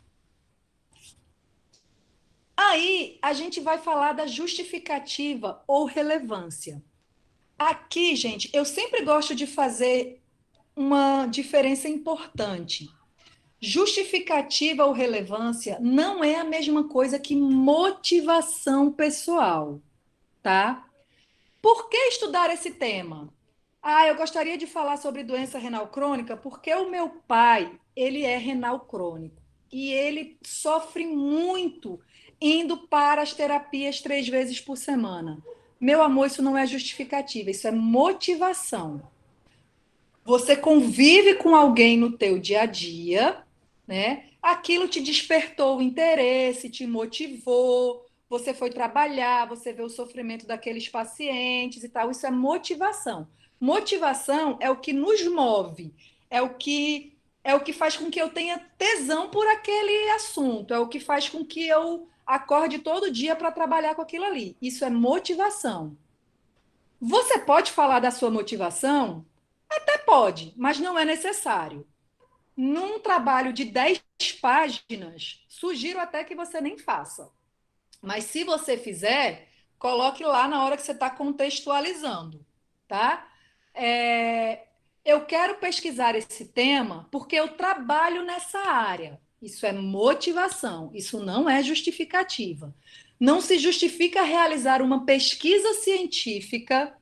Speaker 1: Aí a gente vai falar da justificativa ou relevância. Aqui, gente, eu sempre gosto de fazer uma diferença importante. Justificativa ou relevância não é a mesma coisa que motivação pessoal, tá? Por que estudar esse tema? Eu gostaria de falar sobre doença renal crônica porque o meu pai, ele é renal crônico e ele sofre muito indo para as terapias 3 vezes por semana. Meu amor, isso não é justificativa, isso é motivação. Você convive com alguém no teu dia a dia, né? Aquilo te despertou o interesse, te motivou, você foi trabalhar, você vê o sofrimento daqueles pacientes e tal. Isso é motivação. Motivação é o que nos move, é o que faz com que eu tenha tesão por aquele assunto, é o que faz com que eu acorde todo dia para trabalhar com aquilo ali. Isso é motivação. Você pode falar da sua motivação? Até pode, mas não é necessário. Num trabalho de 10 páginas, sugiro até que você nem faça. Mas se você fizer, coloque lá na hora que você está contextualizando, tá? Eu quero pesquisar esse tema porque eu trabalho nessa área. Isso é motivação, isso não é justificativa. Não se justifica realizar uma pesquisa científica,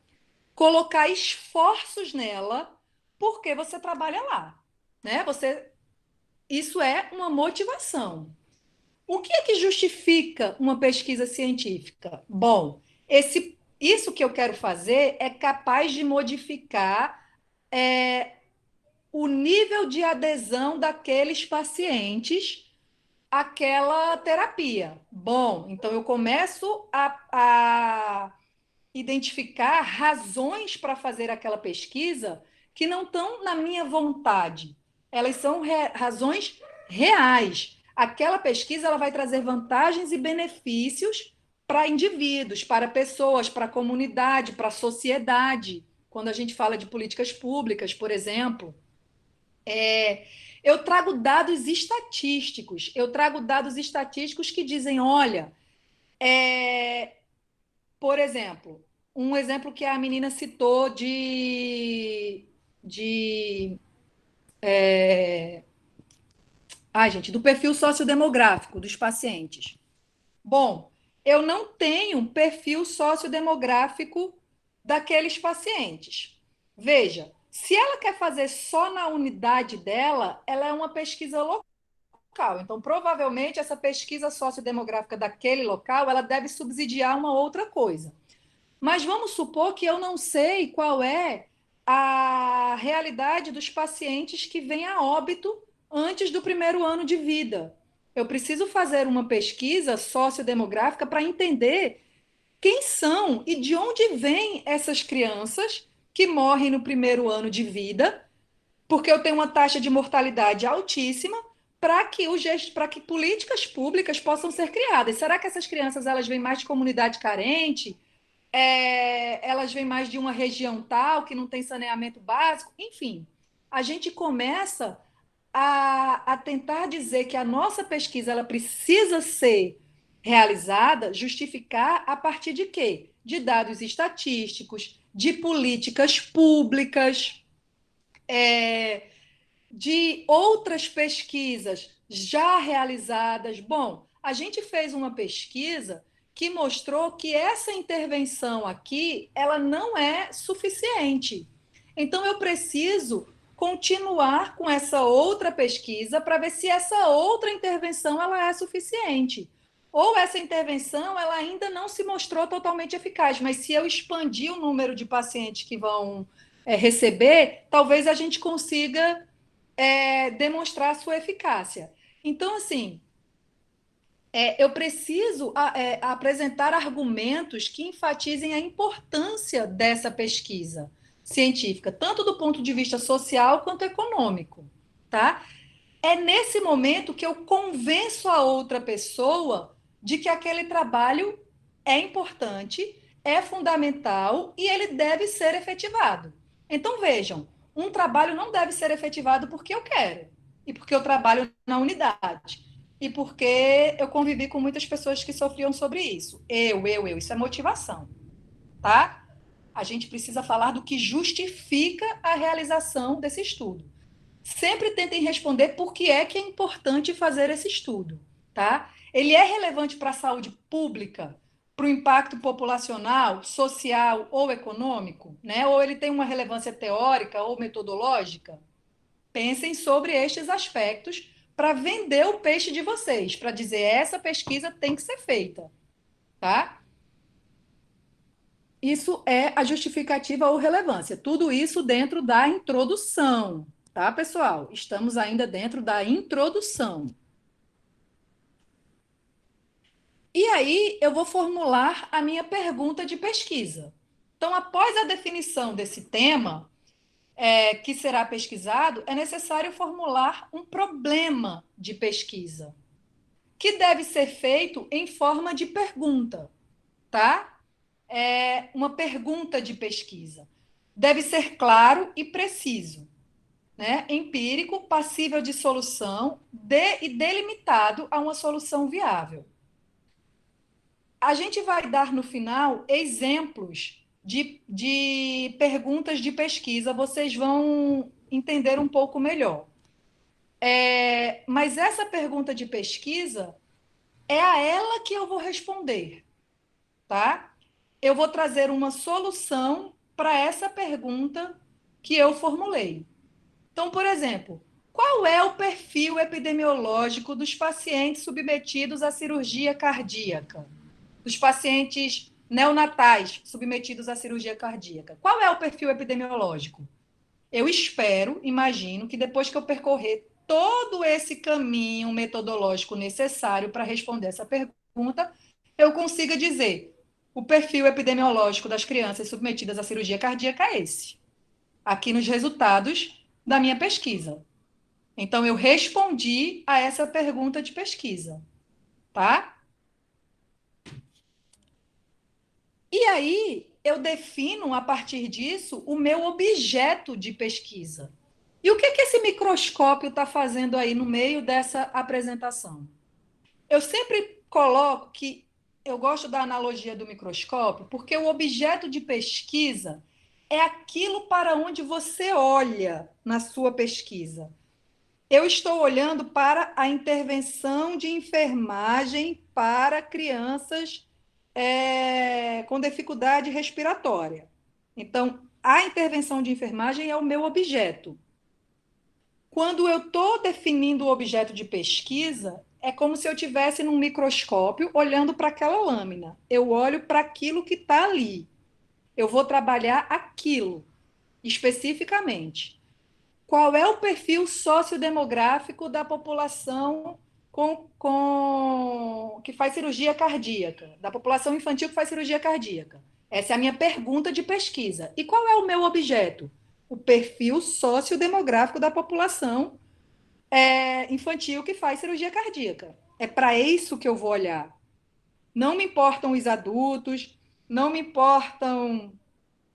Speaker 1: colocar esforços nela, porque você trabalha lá, né? Isso é uma motivação. O que é que justifica uma pesquisa científica? Bom, isso que eu quero fazer é capaz de modificar o nível de adesão daqueles pacientes àquela terapia. Bom, então eu começo a identificar razões para fazer aquela pesquisa que não estão na minha vontade. Elas são razões reais. Aquela pesquisa ela vai trazer vantagens e benefícios para indivíduos, para pessoas, para a comunidade, para a sociedade. Quando a gente fala de políticas públicas, por exemplo, eu trago dados estatísticos. Eu trago dados estatísticos que dizem, olha, por exemplo, um exemplo que a menina citou de gente, do perfil sociodemográfico dos pacientes. Bom, eu não tenho perfil sociodemográfico daqueles pacientes. Veja, se ela quer fazer só na unidade dela, ela é uma pesquisa local. Então, provavelmente, essa pesquisa sociodemográfica daquele local, ela deve subsidiar uma outra coisa. Mas vamos supor que eu não sei qual é a realidade dos pacientes que vêm a óbito antes do primeiro ano de vida. Eu preciso fazer uma pesquisa sociodemográfica para entender quem são e de onde vêm essas crianças que morrem no primeiro ano de vida, porque eu tenho uma taxa de mortalidade altíssima, para que políticas públicas possam ser criadas. Será que essas crianças elas vêm mais de comunidade carente? Elas vêm mais de uma região tal que não tem saneamento básico? Enfim, a gente começa a tentar dizer que a nossa pesquisa ela precisa ser realizada, justificar a partir de quê? De dados estatísticos, de políticas públicas, de outras pesquisas já realizadas. Bom, a gente fez uma pesquisa que mostrou que essa intervenção aqui ela não é suficiente. Então, eu preciso continuar com essa outra pesquisa para ver se essa outra intervenção ela é suficiente. Ou essa intervenção ela ainda não se mostrou totalmente eficaz, mas se eu expandir o número de pacientes que vão receber, talvez a gente consiga demonstrar a sua eficácia. Então, assim, eu preciso apresentar argumentos que enfatizem a importância dessa pesquisa científica, tanto do ponto de vista social quanto econômico, tá? É nesse momento que eu convenço a outra pessoa de que aquele trabalho é importante, é fundamental e ele deve ser efetivado. Então, vejam, um trabalho não deve ser efetivado porque eu quero e porque eu trabalho na unidade e porque eu convivi com muitas pessoas que sofriam sobre isso. Isso é motivação, tá? A gente precisa falar do que justifica a realização desse estudo. Sempre tentem responder por que é importante fazer esse estudo, tá? Ele é relevante para a saúde pública, para o impacto populacional, social ou econômico, né? Ou ele tem uma relevância teórica ou metodológica? Pensem sobre estes aspectos para vender o peixe de vocês, para dizer essa pesquisa tem que ser feita, tá? Isso é a justificativa ou relevância. Tudo isso dentro da introdução, tá, pessoal? Estamos ainda dentro da introdução. E aí eu vou formular a minha pergunta de pesquisa. Então, após a definição desse tema, que será pesquisado, é necessário formular um problema de pesquisa, que deve ser feito em forma de pergunta, tá? Uma pergunta de pesquisa. Deve ser claro e preciso, né? Empírico, passível de solução e delimitado a uma solução viável. A gente vai dar no final exemplos de perguntas de pesquisa, vocês vão entender um pouco melhor. Mas essa pergunta de pesquisa é a ela que eu vou responder, tá? Eu vou trazer uma solução para essa pergunta que eu formulei. Então, por exemplo, qual é o perfil epidemiológico dos pacientes submetidos à cirurgia cardíaca? Dos pacientes neonatais submetidos à cirurgia cardíaca? Qual é o perfil epidemiológico? Eu espero, imagino, que depois que eu percorrer todo esse caminho metodológico necessário para responder essa pergunta, eu consiga dizer: o perfil epidemiológico das crianças submetidas à cirurgia cardíaca é esse, aqui nos resultados da minha pesquisa. Então, eu respondi a essa pergunta de pesquisa, tá? E aí, eu defino, a partir disso, o meu objeto de pesquisa. E o que esse microscópio está fazendo aí no meio dessa apresentação? Eu sempre coloco que eu gosto da analogia do microscópio, porque o objeto de pesquisa é aquilo para onde você olha na sua pesquisa. Eu estou olhando para a intervenção de enfermagem para crianças com dificuldade respiratória. Então, a intervenção de enfermagem é o meu objeto. Quando eu estou definindo o objeto de pesquisa, é como se eu estivesse num microscópio olhando para aquela lâmina. Eu olho para aquilo que está ali. Eu vou trabalhar aquilo especificamente. Qual é o perfil sociodemográfico da população que faz cirurgia cardíaca, da população infantil que faz cirurgia cardíaca? Essa é a minha pergunta de pesquisa. E qual é o meu objeto? O perfil sociodemográfico da população infantil que faz cirurgia cardíaca. É para isso que eu vou olhar. Não me importam os adultos, não me importam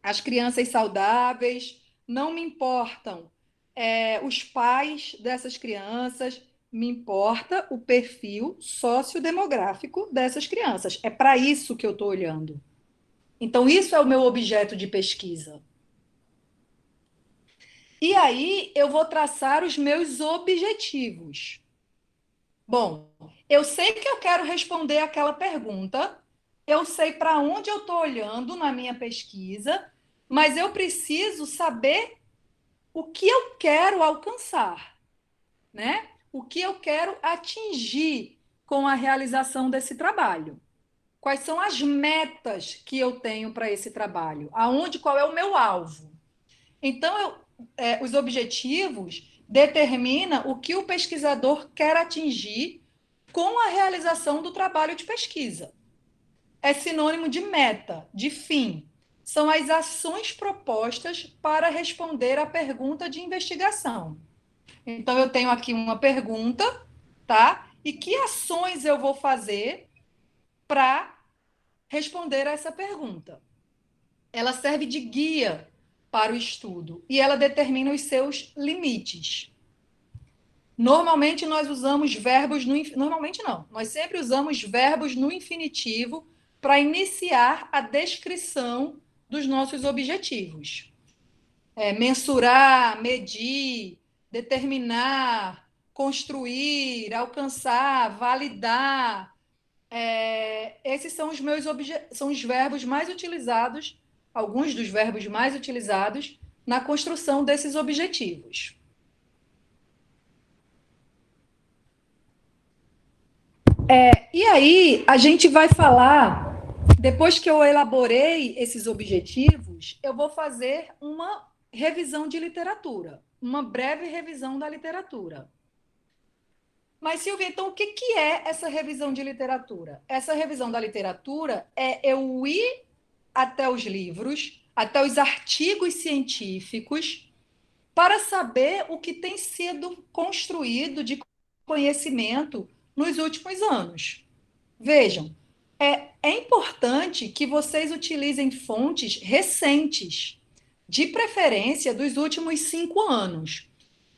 Speaker 1: as crianças saudáveis, não me importam os pais dessas crianças, me importa o perfil sociodemográfico dessas crianças. É para isso que eu estou olhando. Então, isso é o meu objeto de pesquisa. E aí, eu vou traçar os meus objetivos. Bom, eu sei que eu quero responder aquela pergunta, eu sei para onde eu estou olhando na minha pesquisa, mas eu preciso saber o que eu quero alcançar, né? O que eu quero atingir com a realização desse trabalho. Quais são as metas que eu tenho para esse trabalho? Qual é o meu alvo? Então, os objetivos determinam o que o pesquisador quer atingir com a realização do trabalho de pesquisa. É sinônimo de meta, de fim. São as ações propostas para responder à pergunta de investigação. Então, eu tenho aqui uma pergunta, tá? E que ações eu vou fazer para responder a essa pergunta? Ela serve de guia para o estudo e ela determina os seus limites. Normalmente nós usamos verbos normalmente não, nós sempre usamos verbos no infinitivo para iniciar a descrição dos nossos objetivos. Mensurar, medir, determinar, construir, alcançar, validar. Esses são são os verbos mais utilizados, alguns dos verbos mais utilizados na construção desses objetivos. E aí, a gente vai falar, depois que eu elaborei esses objetivos, eu vou fazer uma revisão de literatura, uma breve revisão da literatura. Mas, Silvia, então, o que é essa revisão de literatura? Essa revisão da literatura é eu ir até os livros, até os artigos científicos, para saber o que tem sido construído de conhecimento nos últimos anos. Vejam, é importante que vocês utilizem fontes recentes, de preferência dos últimos 5 anos,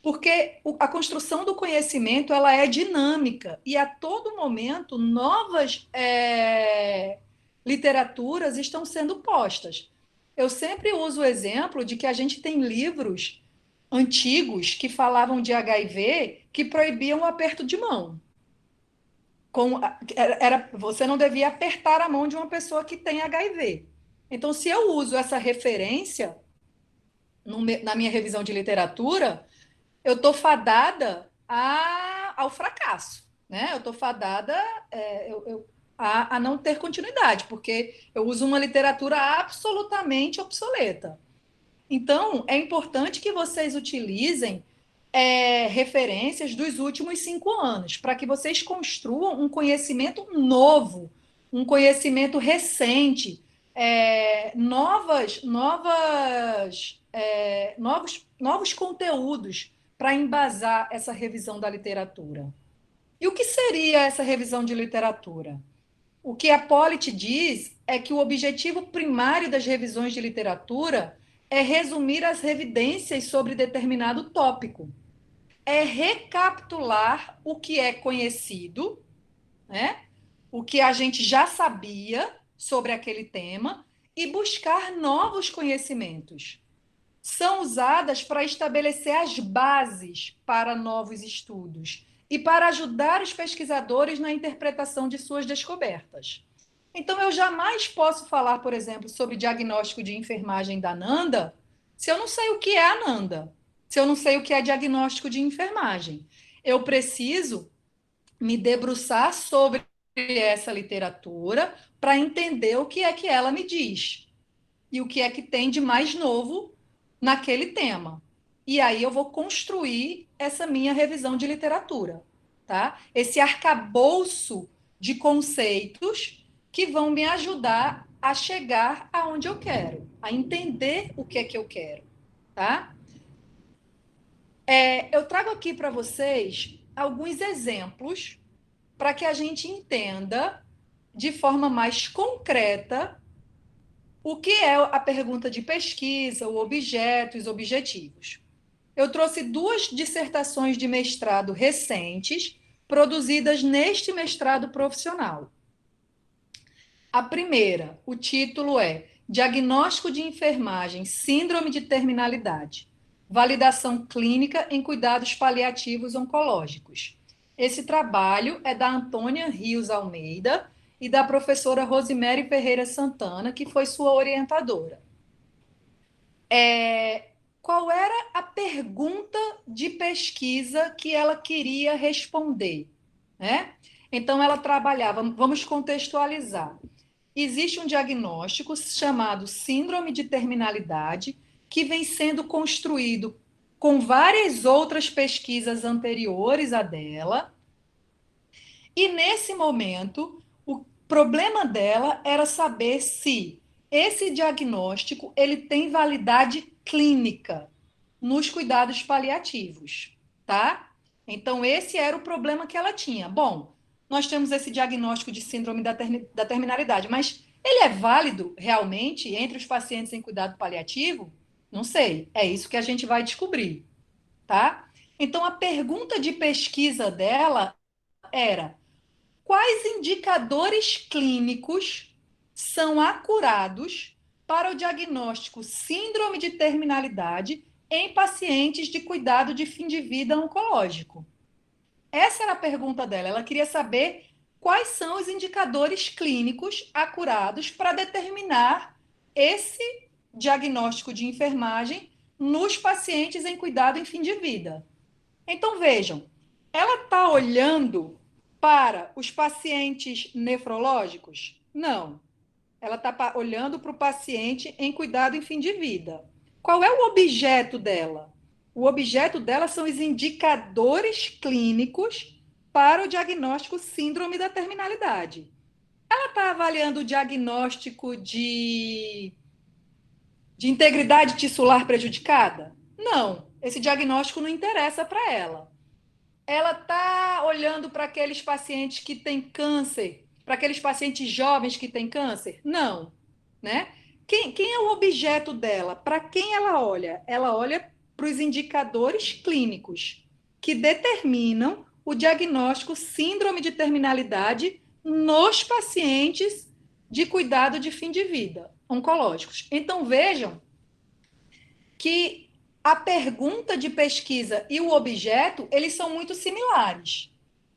Speaker 1: porque a construção do conhecimento ela é dinâmica e a todo momento novas literaturas estão sendo postas. Eu sempre uso o exemplo de que a gente tem livros antigos que falavam de HIV que proibiam o aperto de mão. você não devia apertar a mão de uma pessoa que tem HIV. Então, se eu uso essa referência na minha revisão de literatura, eu estou fadada ao fracasso, né? Eu estou fadada a não ter continuidade, porque eu uso uma literatura absolutamente obsoleta. Então, é importante que vocês utilizem referências dos últimos 5 anos, para que vocês construam um conhecimento novo, um conhecimento recente, novos conteúdos para embasar essa revisão da literatura. E o que seria essa revisão de literatura? O que a Pollitt diz é que o objetivo primário das revisões de literatura é resumir as evidências sobre determinado tópico, é recapitular o que é conhecido, né? O que a gente já sabia sobre aquele tema e buscar novos conhecimentos. São usadas para estabelecer as bases para novos estudos e para ajudar os pesquisadores na interpretação de suas descobertas. Então, eu jamais posso falar, por exemplo, sobre diagnóstico de enfermagem da Nanda se eu não sei o que é a Nanda, se eu não sei o que é diagnóstico de enfermagem. Eu preciso me debruçar sobre essa literatura para entender o que é que ela me diz e o que é que tem de mais novo naquele tema. E aí eu vou construir essa minha revisão de literatura, tá? Esse arcabouço de conceitos que vão me ajudar a chegar aonde eu quero, a entender o que é que eu quero, tá? Eu trago aqui para vocês alguns exemplos para que a gente entenda de forma mais concreta o que é a pergunta de pesquisa, o objeto e os objetivos. Eu trouxe 2 dissertações de mestrado recentes, produzidas neste mestrado profissional. A primeira, o título é Diagnóstico de Enfermagem, Síndrome de Terminalidade, Validação Clínica em Cuidados Paliativos Oncológicos. Esse trabalho é da Antônia Rios Almeida e da professora Rosemary Ferreira Santana, que foi sua orientadora. Qual era a pergunta de pesquisa que ela queria responder, né? Então, ela trabalhava, vamos contextualizar. Existe um diagnóstico chamado Síndrome de Terminalidade, que vem sendo construído com várias outras pesquisas anteriores a dela, e nesse momento, o problema dela era saber se esse diagnóstico ele tem validade clínica nos cuidados paliativos, tá? Então, esse era o problema que ela tinha. Bom, nós temos esse diagnóstico de síndrome da terminalidade, mas ele é válido realmente entre os pacientes em cuidado paliativo? Não sei, é isso que a gente vai descobrir, tá? Então, a pergunta de pesquisa dela era: quais indicadores clínicos são acurados para o diagnóstico síndrome de terminalidade em pacientes de cuidado de fim de vida oncológico? Essa era a pergunta dela. Ela queria saber quais são os indicadores clínicos acurados para determinar esse diagnóstico de enfermagem nos pacientes em cuidado em fim de vida. Então, vejam, ela está olhando para os pacientes nefrológicos? Não. Ela está olhando para o paciente em cuidado em fim de vida. Qual é o objeto dela? O objeto dela são os indicadores clínicos para o diagnóstico síndrome da terminalidade. Ela está avaliando o diagnóstico de integridade tissular prejudicada? Não. Esse diagnóstico não interessa para ela. Ela está olhando para aqueles pacientes que têm câncer, para aqueles pacientes jovens que têm câncer? Não, né? Quem é o objeto dela? Para quem ela olha? Ela olha para os indicadores clínicos que determinam o diagnóstico síndrome de terminalidade nos pacientes de cuidado de fim de vida oncológicos. Então, vejam que a pergunta de pesquisa e o objeto, eles são muito similares,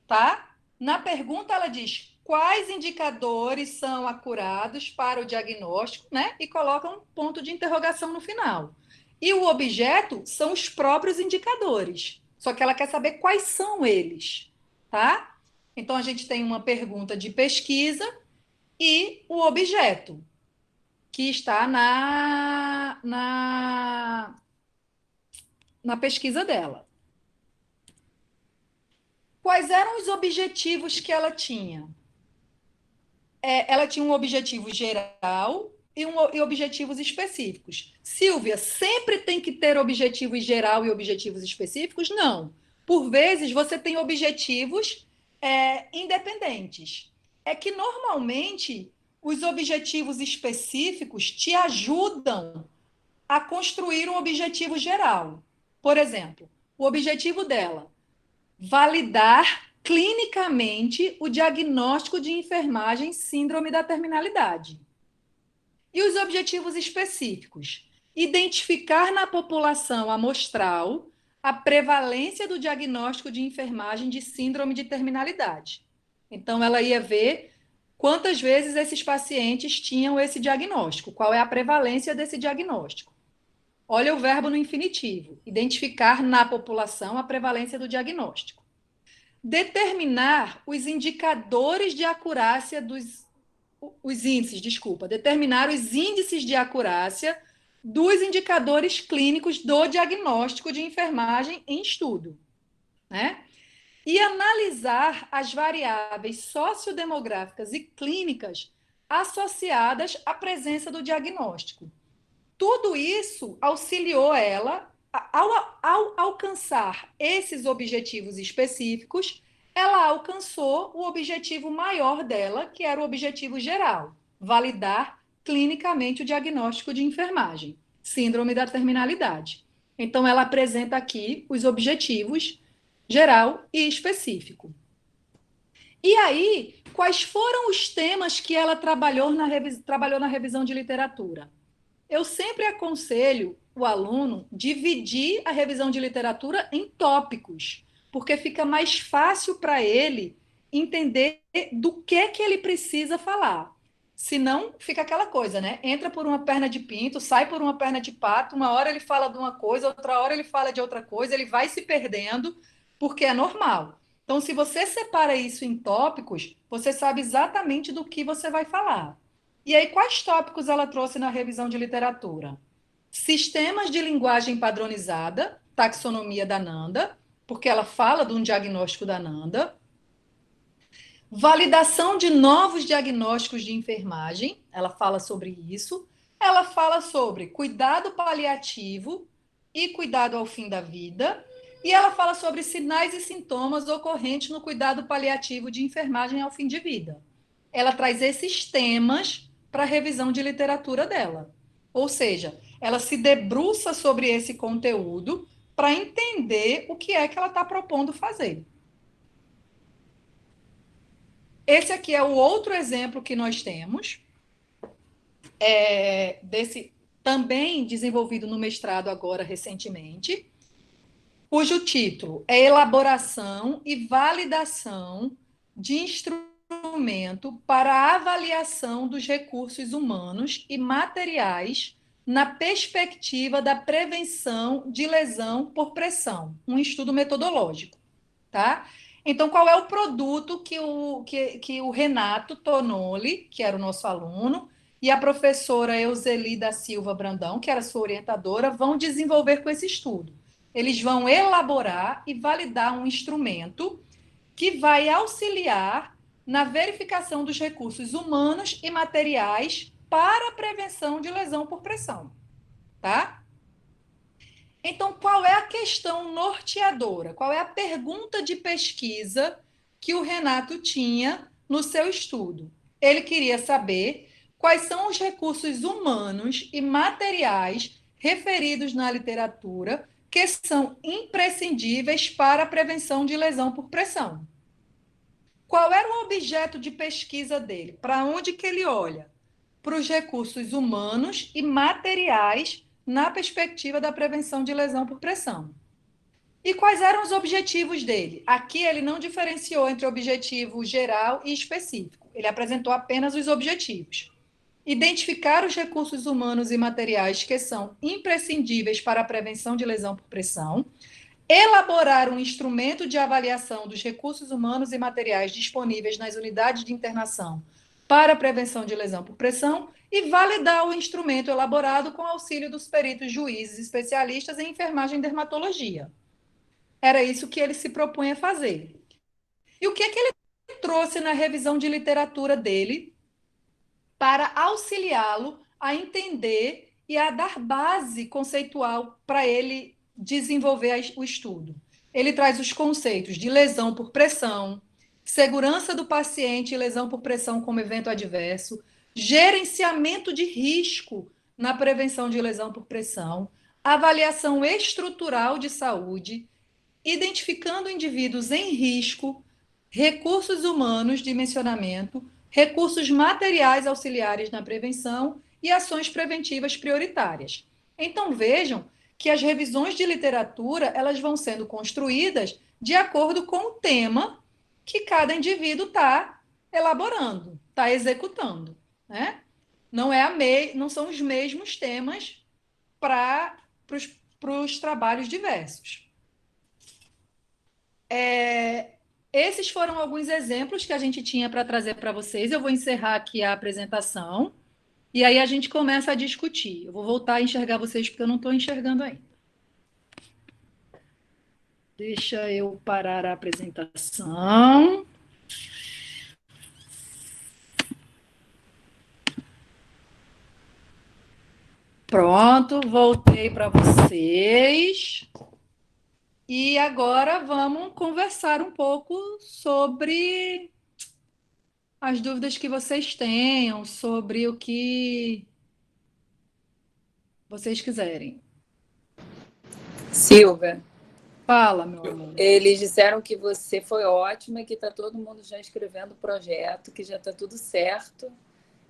Speaker 1: tá? Na pergunta, ela diz quais indicadores são acurados para o diagnóstico, né? E coloca um ponto de interrogação no final. E o objeto são os próprios indicadores. Só que ela quer saber quais são eles, tá? Então, a gente tem uma pergunta de pesquisa e o objeto, que está na pesquisa dela. Quais eram os objetivos que ela tinha? Ela tinha um objetivo geral e objetivos específicos. Silvia, sempre tem que ter objetivo geral e objetivos específicos? Não. Por vezes, você tem objetivos independentes. É que, normalmente, os objetivos específicos te ajudam a construir um objetivo geral. Por exemplo, o objetivo dela, validar clinicamente o diagnóstico de enfermagem síndrome da terminalidade. E os objetivos específicos? Identificar na população amostral a prevalência do diagnóstico de enfermagem de síndrome de terminalidade. Então, ela ia ver quantas vezes esses pacientes tinham esse diagnóstico, qual é a prevalência desse diagnóstico. Olha o verbo no infinitivo, identificar na população a prevalência do diagnóstico. Determinar os indicadores de acurácia determinar os índices de acurácia dos indicadores clínicos do diagnóstico de enfermagem em estudo, né? E analisar as variáveis sociodemográficas e clínicas associadas à presença do diagnóstico. Tudo isso auxiliou ela, ao alcançar esses objetivos específicos, ela alcançou o objetivo maior dela, que era o objetivo geral, validar clinicamente o diagnóstico de enfermagem, síndrome da terminalidade. Então, ela apresenta aqui os objetivos geral e específico. E aí, quais foram os temas que ela trabalhou na revisão de literatura? Eu sempre aconselho o aluno dividir a revisão de literatura em tópicos, porque fica mais fácil para ele entender do que ele precisa falar. Senão, fica aquela coisa, né? Entra por uma perna de pinto, sai por uma perna de pato, uma hora ele fala de uma coisa, outra hora ele fala de outra coisa, ele vai se perdendo, porque é normal. Então, se você separa isso em tópicos, você sabe exatamente do que você vai falar. E aí, quais tópicos ela trouxe na revisão de literatura? Sistemas de linguagem padronizada, taxonomia da Nanda, porque ela fala de um diagnóstico da Nanda. Validação de novos diagnósticos de enfermagem, ela fala sobre isso. Ela fala sobre cuidado paliativo e cuidado ao fim da vida. E ela fala sobre sinais e sintomas ocorrentes no cuidado paliativo de enfermagem ao fim de vida. Ela traz esses temas para a revisão de literatura dela. Ou seja, ela se debruça sobre esse conteúdo para entender o que é que ela está propondo fazer. Esse aqui é o outro exemplo que nós temos, desse também desenvolvido no mestrado agora recentemente, cujo título é Elaboração e Validação de Instrumento para a Avaliação dos Recursos Humanos e Materiais na Perspectiva da Prevenção de Lesão por Pressão, um estudo metodológico, tá? Então, qual é o produto que o Renato Tonoli, que era o nosso aluno, e a professora Euseli da Silva Brandão, que era sua orientadora, vão desenvolver com esse estudo? Eles vão elaborar e validar um instrumento que vai auxiliar na verificação dos recursos humanos e materiais para a prevenção de lesão por pressão, tá? Então, qual é a questão norteadora? Qual é a pergunta de pesquisa que o Renato tinha no seu estudo? Ele queria saber quais são os recursos humanos e materiais referidos na literatura que são imprescindíveis para a prevenção de lesão por pressão. Qual era o objeto de pesquisa dele? Para onde que ele olha? Para os recursos humanos e materiais na perspectiva da prevenção de lesão por pressão. E quais eram os objetivos dele? Aqui ele não diferenciou entre objetivo geral e específico. Ele apresentou apenas os objetivos. Identificar os recursos humanos e materiais que são imprescindíveis para a prevenção de lesão por pressão, elaborar um instrumento de avaliação dos recursos humanos e materiais disponíveis nas unidades de internação para a prevenção de lesão por pressão e validar o instrumento elaborado com auxílio dos peritos juízes especialistas em enfermagem e dermatologia. Era isso que ele se propunha fazer. E o que é que ele trouxe na revisão de literatura dele para auxiliá-lo a entender e a dar base conceitual para ele desenvolver o estudo? Ele traz os conceitos de lesão por pressão, segurança do paciente e lesão por pressão como evento adverso, gerenciamento de risco na prevenção de lesão por pressão, avaliação estrutural de saúde, identificando indivíduos em risco, recursos humanos de dimensionamento, recursos materiais auxiliares na prevenção e ações preventivas prioritárias. Então, vejam que as revisões de literatura elas vão sendo construídas de acordo com o tema que cada indivíduo está elaborando, está executando, né? Não são os mesmos temas para os trabalhos diversos. Esses foram alguns exemplos que a gente tinha para trazer para vocês. Eu vou encerrar aqui a apresentação e aí a gente começa a discutir. Eu vou voltar a enxergar vocês porque eu não estou enxergando ainda. Deixa eu parar a apresentação. Pronto, voltei para vocês. E agora vamos conversar um pouco sobre as dúvidas que vocês tenham, sobre o que vocês quiserem.
Speaker 3: Silvia,
Speaker 1: Fala, meu amor.
Speaker 3: eles disseram que você foi ótima e que está todo mundo já escrevendo o projeto, que já está tudo certo,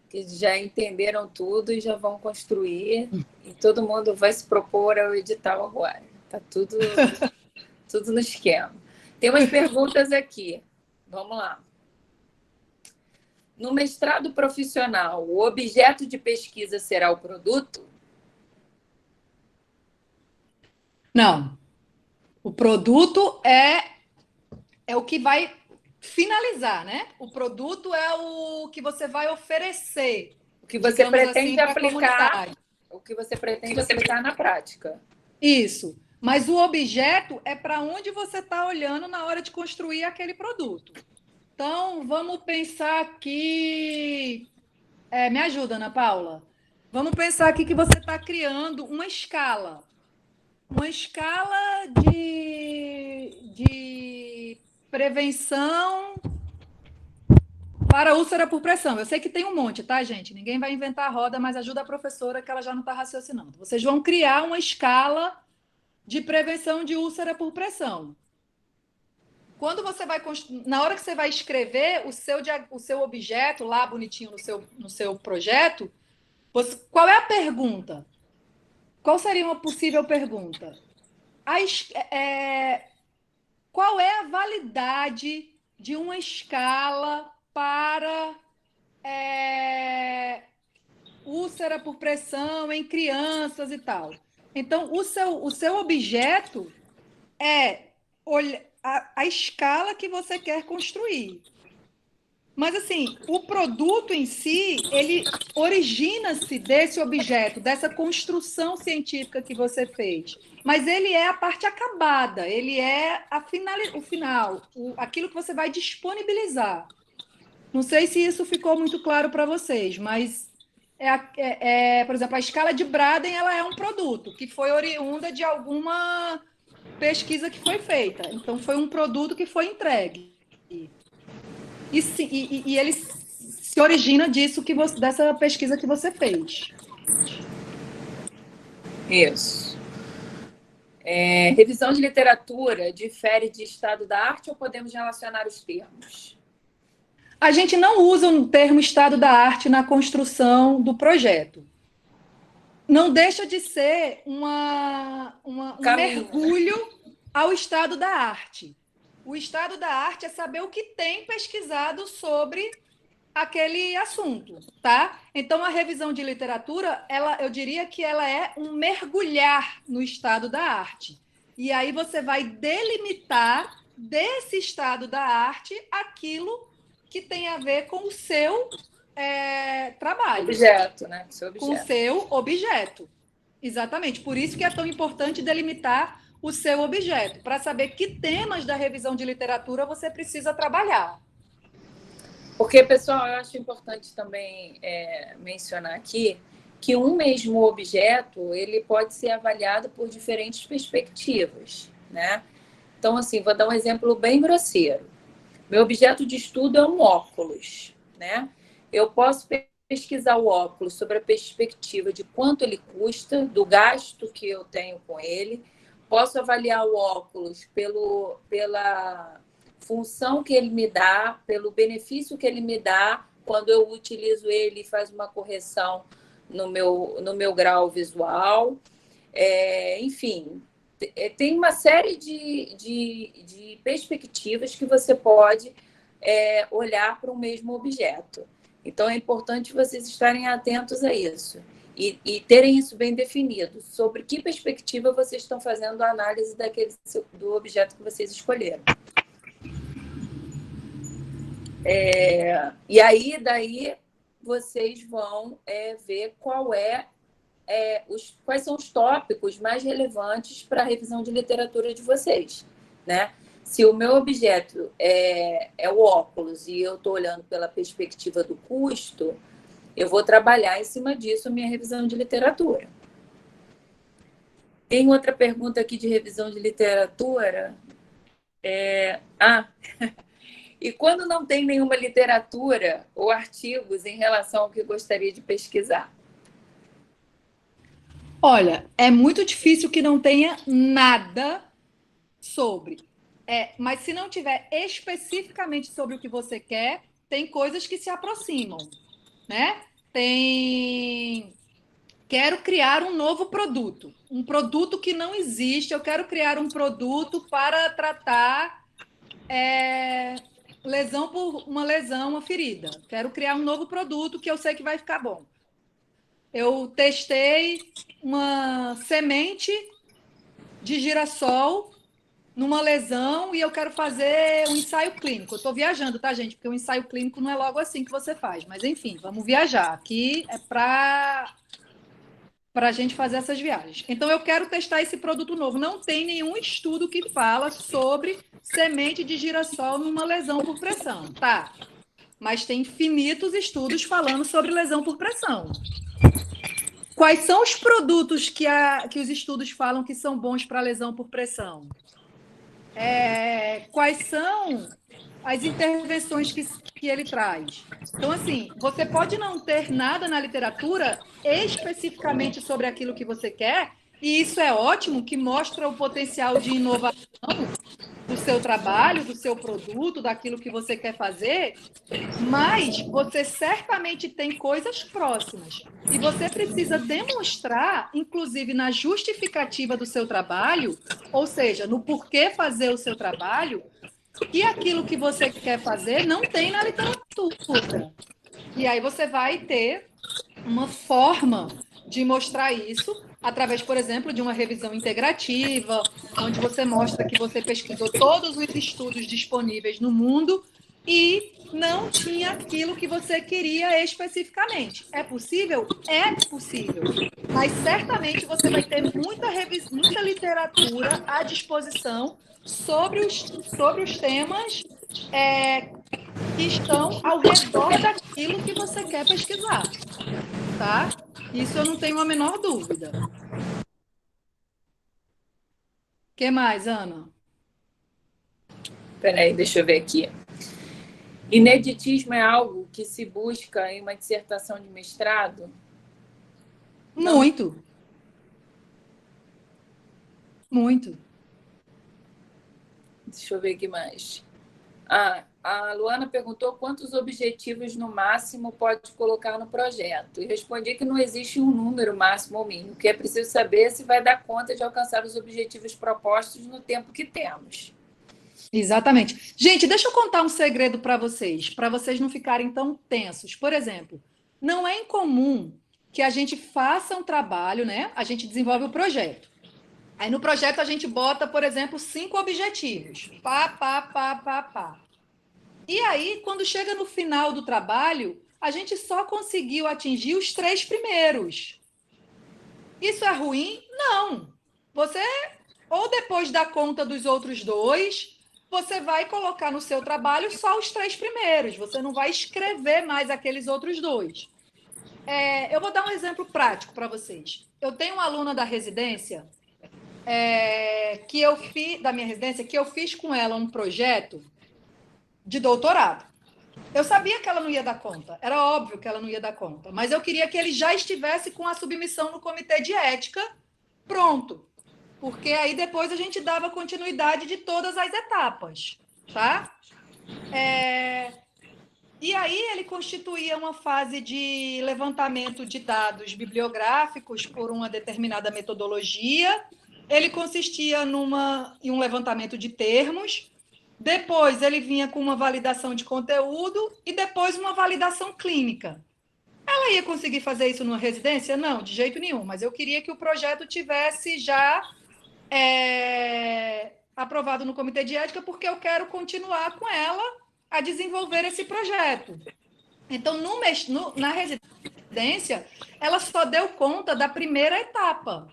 Speaker 3: que já entenderam tudo e já vão construir, e todo mundo vai se propor ao edital agora. Está tudo no esquema. Tem umas perguntas aqui. Vamos lá. No mestrado profissional, o objeto de pesquisa será o produto?
Speaker 1: Não. O produto é o que vai finalizar, né? O produto é o que você vai oferecer.
Speaker 3: O que você pretende
Speaker 1: assim,
Speaker 3: aplicar, o que você pretende aplicar na prática.
Speaker 1: Isso. Mas o objeto é para onde você está olhando na hora de construir aquele produto. Então, vamos pensar aqui... me ajuda, Ana Paula. Vamos pensar aqui que você está criando uma escala. Uma escala de prevenção para úlcera por pressão. Eu sei que tem um monte, tá, gente? Ninguém vai inventar a roda, mas ajuda a professora que ela já não está raciocinando. Vocês vão criar uma escala de prevenção de úlcera por pressão. Quando você vai na hora que você vai escrever o seu objeto lá bonitinho no seu projeto, qual é a pergunta? Qual seria uma possível pergunta? Qual é a validade de uma escala para úlcera por pressão em crianças e tal? Então, o seu objeto é a escala que você quer construir. Mas, assim, o produto em si, ele origina-se desse objeto, dessa construção científica que você fez. Mas ele é a parte acabada, ele é o final, aquilo que você vai disponibilizar. Não sei se isso ficou muito claro para vocês, mas, por exemplo, a escala de Braden ela é um produto que foi oriunda de alguma pesquisa que foi feita. Então, foi um produto que foi entregue. E ele se origina dessa pesquisa que você fez.
Speaker 3: Isso. Revisão de literatura difere de estado da arte ou podemos relacionar os termos?
Speaker 1: A gente não usa o termo estado da arte na construção do projeto. Não deixa de ser um mergulho ao estado da arte. O estado da arte é saber o que tem pesquisado sobre aquele assunto, tá? Então, a revisão de literatura, eu diria que ela é um mergulhar no estado da arte. E aí você vai delimitar desse estado da arte aquilo que tem a ver com o seu trabalho.
Speaker 3: Objeto, né? Seu objeto.
Speaker 1: Com o seu objeto. Exatamente. Por isso que é tão importante delimitar o seu objeto, para saber que temas da revisão de literatura você precisa trabalhar.
Speaker 3: Porque, pessoal, eu acho importante também mencionar aqui que um mesmo objeto ele pode ser avaliado por diferentes perspectivas, né? Então, assim, vou dar um exemplo bem grosseiro. Meu objeto de estudo é um óculos, né? Eu posso pesquisar o óculos sobre a perspectiva de quanto ele custa, do gasto que eu tenho com ele. Posso avaliar o óculos pela função que ele me dá, pelo benefício que ele me dá quando eu utilizo ele e faz uma correção no meu grau visual. Enfim, tem uma série de perspectivas que você pode olhar para o mesmo objeto. Então, é importante vocês estarem atentos a isso e terem isso bem definido, sobre que perspectiva vocês estão fazendo a análise do objeto que vocês escolheram. E aí, daí, vocês vão ver quais são os tópicos mais relevantes para a revisão de literatura de vocês, né? Se o meu objeto é o óculos e eu estou olhando pela perspectiva do custo, eu vou trabalhar em cima disso a minha revisão de literatura. Tem outra pergunta aqui de revisão de literatura. E quando não tem nenhuma literatura ou artigos em relação ao que gostaria de pesquisar?
Speaker 1: Olha, é muito difícil que não tenha nada sobre. Mas se não tiver especificamente sobre o que você quer, tem coisas que se aproximam, né? Quero criar um novo produto, um produto que não existe. Eu quero criar um produto para tratar lesão por uma lesão, uma ferida. Quero criar um novo produto que eu sei que vai ficar bom. Eu testei uma semente de girassol numa lesão e eu quero fazer um ensaio clínico. Eu estou viajando, tá, gente? Porque o ensaio clínico não é logo assim que você faz. Mas, enfim, vamos viajar. Aqui é para a gente fazer essas viagens. Então, eu quero testar esse produto novo. Não tem nenhum estudo que fala sobre semente de girassol numa lesão por pressão, tá? Mas tem infinitos estudos falando sobre lesão por pressão. Quais são os produtos que os estudos falam que são bons para lesão por pressão? Quais são as intervenções que ele traz? Então, assim, você pode não ter nada na literatura especificamente sobre aquilo que você quer, e isso é ótimo, que mostra o potencial de inovação do seu trabalho, do seu produto, daquilo que você quer fazer, mas você certamente tem coisas próximas. E você precisa demonstrar, inclusive na justificativa do seu trabalho, ou seja, no porquê fazer o seu trabalho, que aquilo que você quer fazer não tem na literatura. E aí você vai ter uma forma de mostrar isso através, por exemplo, de uma revisão integrativa, onde você mostra que você pesquisou todos os estudos disponíveis no mundo e não tinha aquilo que você queria especificamente. É possível? É possível. Mas certamente você vai ter muita literatura à disposição sobre os temas que estão ao redor daquilo que você quer pesquisar. Tá? Isso eu não tenho a menor dúvida. O que mais, Ana?
Speaker 3: Peraí, deixa eu ver aqui. Ineditismo é algo que se busca em uma dissertação de mestrado?
Speaker 1: Muito. Muito.
Speaker 3: Deixa eu ver aqui mais. A Luana perguntou quantos objetivos no máximo pode colocar no projeto. E respondi que não existe um número máximo ou mínimo, que é preciso saber se vai dar conta de alcançar os objetivos propostos no tempo que temos.
Speaker 1: Exatamente. Gente, deixa eu contar um segredo para vocês não ficarem tão tensos. Por exemplo, não é incomum que a gente faça um trabalho, né? A gente desenvolve o projeto. Aí no projeto a gente bota, por exemplo, 5 objetivos. Pá, pá, pá, pá, pá. E aí, quando chega no final do trabalho, a gente só conseguiu atingir os 3 primeiros. Isso é ruim? Não. Você, ou depois dá conta dos outros 2, você vai colocar no seu trabalho só os 3 primeiros. Você não vai escrever mais aqueles outros 2. Eu vou dar um exemplo prático para vocês. Eu tenho uma aluna da residência, da minha residência, que eu fiz com ela um projeto de doutorado. Eu sabia que ela não ia dar conta, era óbvio que ela não ia dar conta, mas eu queria que ele já estivesse com a submissão no comitê de ética pronto, porque aí depois a gente dava continuidade de todas as etapas, tá? E aí ele constituía uma fase de levantamento de dados bibliográficos por uma determinada metodologia, ele consistia em um levantamento de termos. Depois, ele vinha com uma validação de conteúdo e depois uma validação clínica. Ela ia conseguir fazer isso numa residência? Não, de jeito nenhum. Mas eu queria que o projeto tivesse já aprovado no comitê de ética, porque eu quero continuar com ela a desenvolver esse projeto. Então, na residência, ela só deu conta da primeira etapa.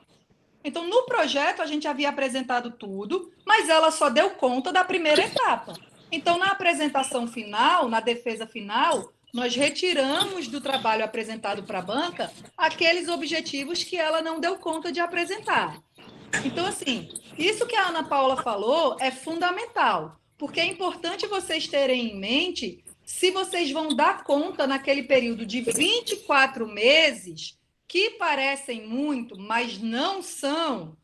Speaker 1: Então, no projeto, a gente havia apresentado tudo, mas ela só deu conta da primeira etapa. Então, na apresentação final, na defesa final, nós retiramos do trabalho apresentado para a banca aqueles objetivos que ela não deu conta de apresentar. Então, assim, isso que a Ana Paula falou é fundamental, porque é importante vocês terem em mente se vocês vão dar conta naquele período de 24 meses, que parecem muito, mas não são,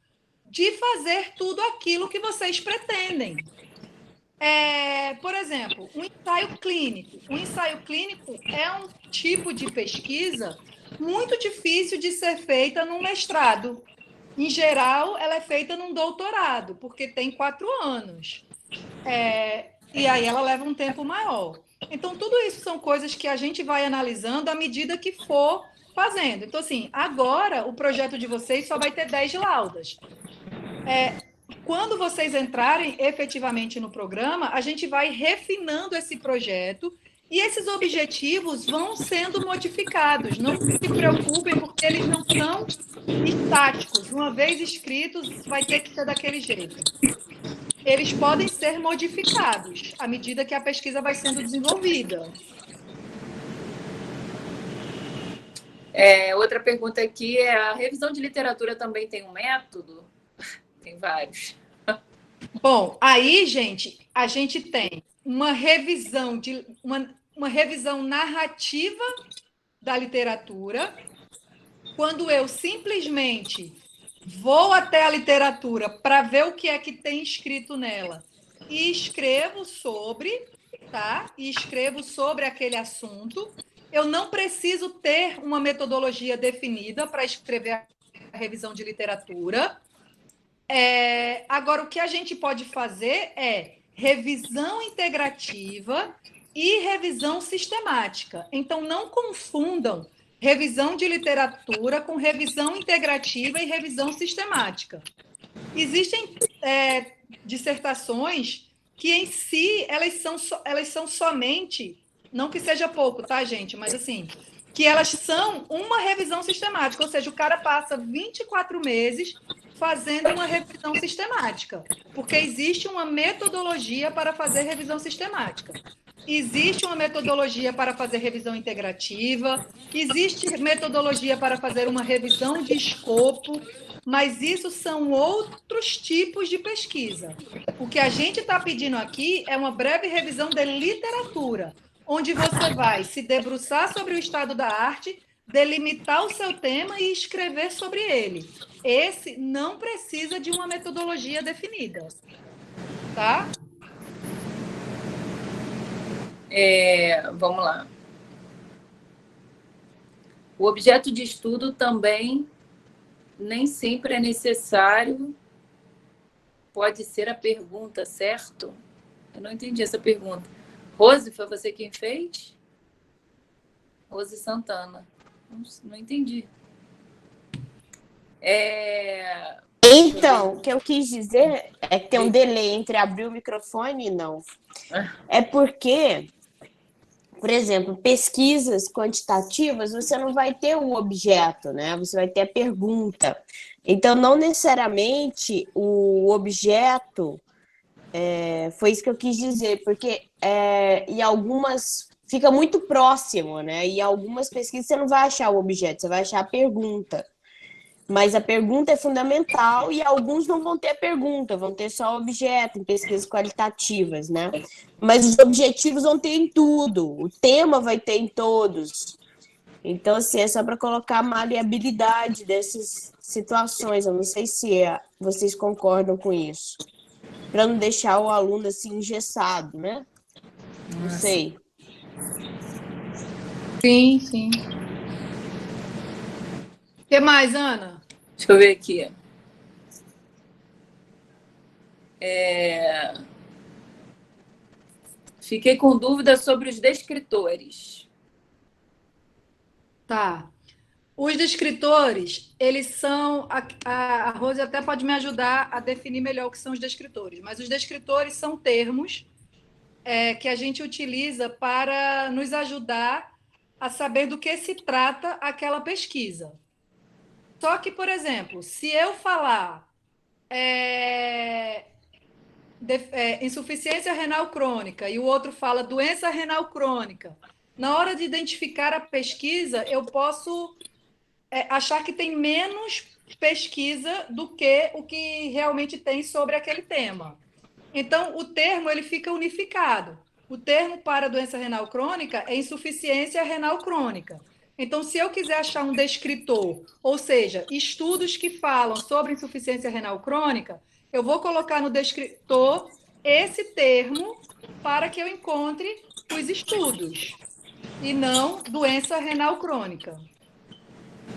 Speaker 1: de fazer tudo aquilo que vocês pretendem. Por exemplo, um ensaio clínico. Um ensaio clínico é um tipo de pesquisa muito difícil de ser feita num mestrado. Em geral, ela é feita num doutorado, porque tem 4 anos. E aí ela leva um tempo maior. Então, tudo isso são coisas que a gente vai analisando à medida que for fazendo. Então, assim, agora o projeto de vocês só vai ter 10 laudas. Quando vocês entrarem efetivamente no programa, a gente vai refinando esse projeto e esses objetivos vão sendo modificados. Não se preocupem, porque eles não são estáticos. Uma vez escritos, vai ter que ser daquele jeito. Eles podem ser modificados à medida que a pesquisa vai sendo desenvolvida.
Speaker 3: Outra pergunta aqui é: a revisão de literatura também tem um método? Tem vários.
Speaker 1: Bom, aí, gente, a gente tem uma revisão uma revisão narrativa da literatura, quando eu simplesmente vou até a literatura para ver o que é que tem escrito nela e escrevo sobre, tá? E escrevo sobre aquele assunto. Eu não preciso ter uma metodologia definida para escrever a revisão de literatura. Agora, o que a gente pode fazer é revisão integrativa e revisão sistemática. Então, não confundam revisão de literatura com revisão integrativa e revisão sistemática. Existem dissertações que, em si, elas são somente, não que seja pouco, tá, gente? Mas, assim, que elas são uma revisão sistemática, ou seja, o cara passa 24 meses fazendo uma revisão sistemática, porque existe uma metodologia para fazer revisão sistemática. Existe uma metodologia para fazer revisão integrativa, existe metodologia para fazer uma revisão de escopo, mas isso são outros tipos de pesquisa. O que a gente está pedindo aqui é uma breve revisão de literatura, onde você vai se debruçar sobre o estado da arte, delimitar o seu tema e escrever sobre ele. Esse não precisa de uma metodologia definida, tá?
Speaker 3: Vamos lá. O objeto de estudo também nem sempre é necessário. Pode ser a pergunta, certo? Eu não entendi essa pergunta. Rose, foi você quem fez? Rose Santana. Não entendi.
Speaker 4: Então, o que eu quis dizer é que tem um delay entre abrir o microfone e não. É porque, por exemplo, pesquisas quantitativas, você não vai ter o objeto, né? Você vai ter a pergunta. Então, não necessariamente o objeto, foi isso que eu quis dizer, porque em algumas fica muito próximo, né? E em algumas pesquisas você não vai achar o objeto, você vai achar a pergunta. Mas a pergunta é fundamental e alguns não vão ter a pergunta, vão ter só o objeto em pesquisas qualitativas, né? Mas os objetivos vão ter em tudo, o tema vai ter em todos. Então, assim, é só para colocar a maleabilidade dessas situações. Eu não sei se vocês concordam com isso. Para não deixar o aluno assim engessado, né? Não sei.
Speaker 1: Sim, sim. O que mais, Ana?
Speaker 3: Deixa eu ver aqui. Fiquei com dúvida sobre os descritores.
Speaker 1: Tá. Os descritores, eles são. A Rose até pode me ajudar a definir melhor o que são os descritores, mas os descritores são termos que a gente utiliza para nos ajudar a saber do que se trata aquela pesquisa. Só que, por exemplo, se eu falar insuficiência renal crônica e o outro fala doença renal crônica, na hora de identificar a pesquisa, eu posso achar que tem menos pesquisa do que o que realmente tem sobre aquele tema. Então, o termo ele fica unificado. O termo para doença renal crônica é insuficiência renal crônica. Então, se eu quiser achar um descritor, ou seja, estudos que falam sobre insuficiência renal crônica, eu vou colocar no descritor esse termo para que eu encontre os estudos, e não doença renal crônica.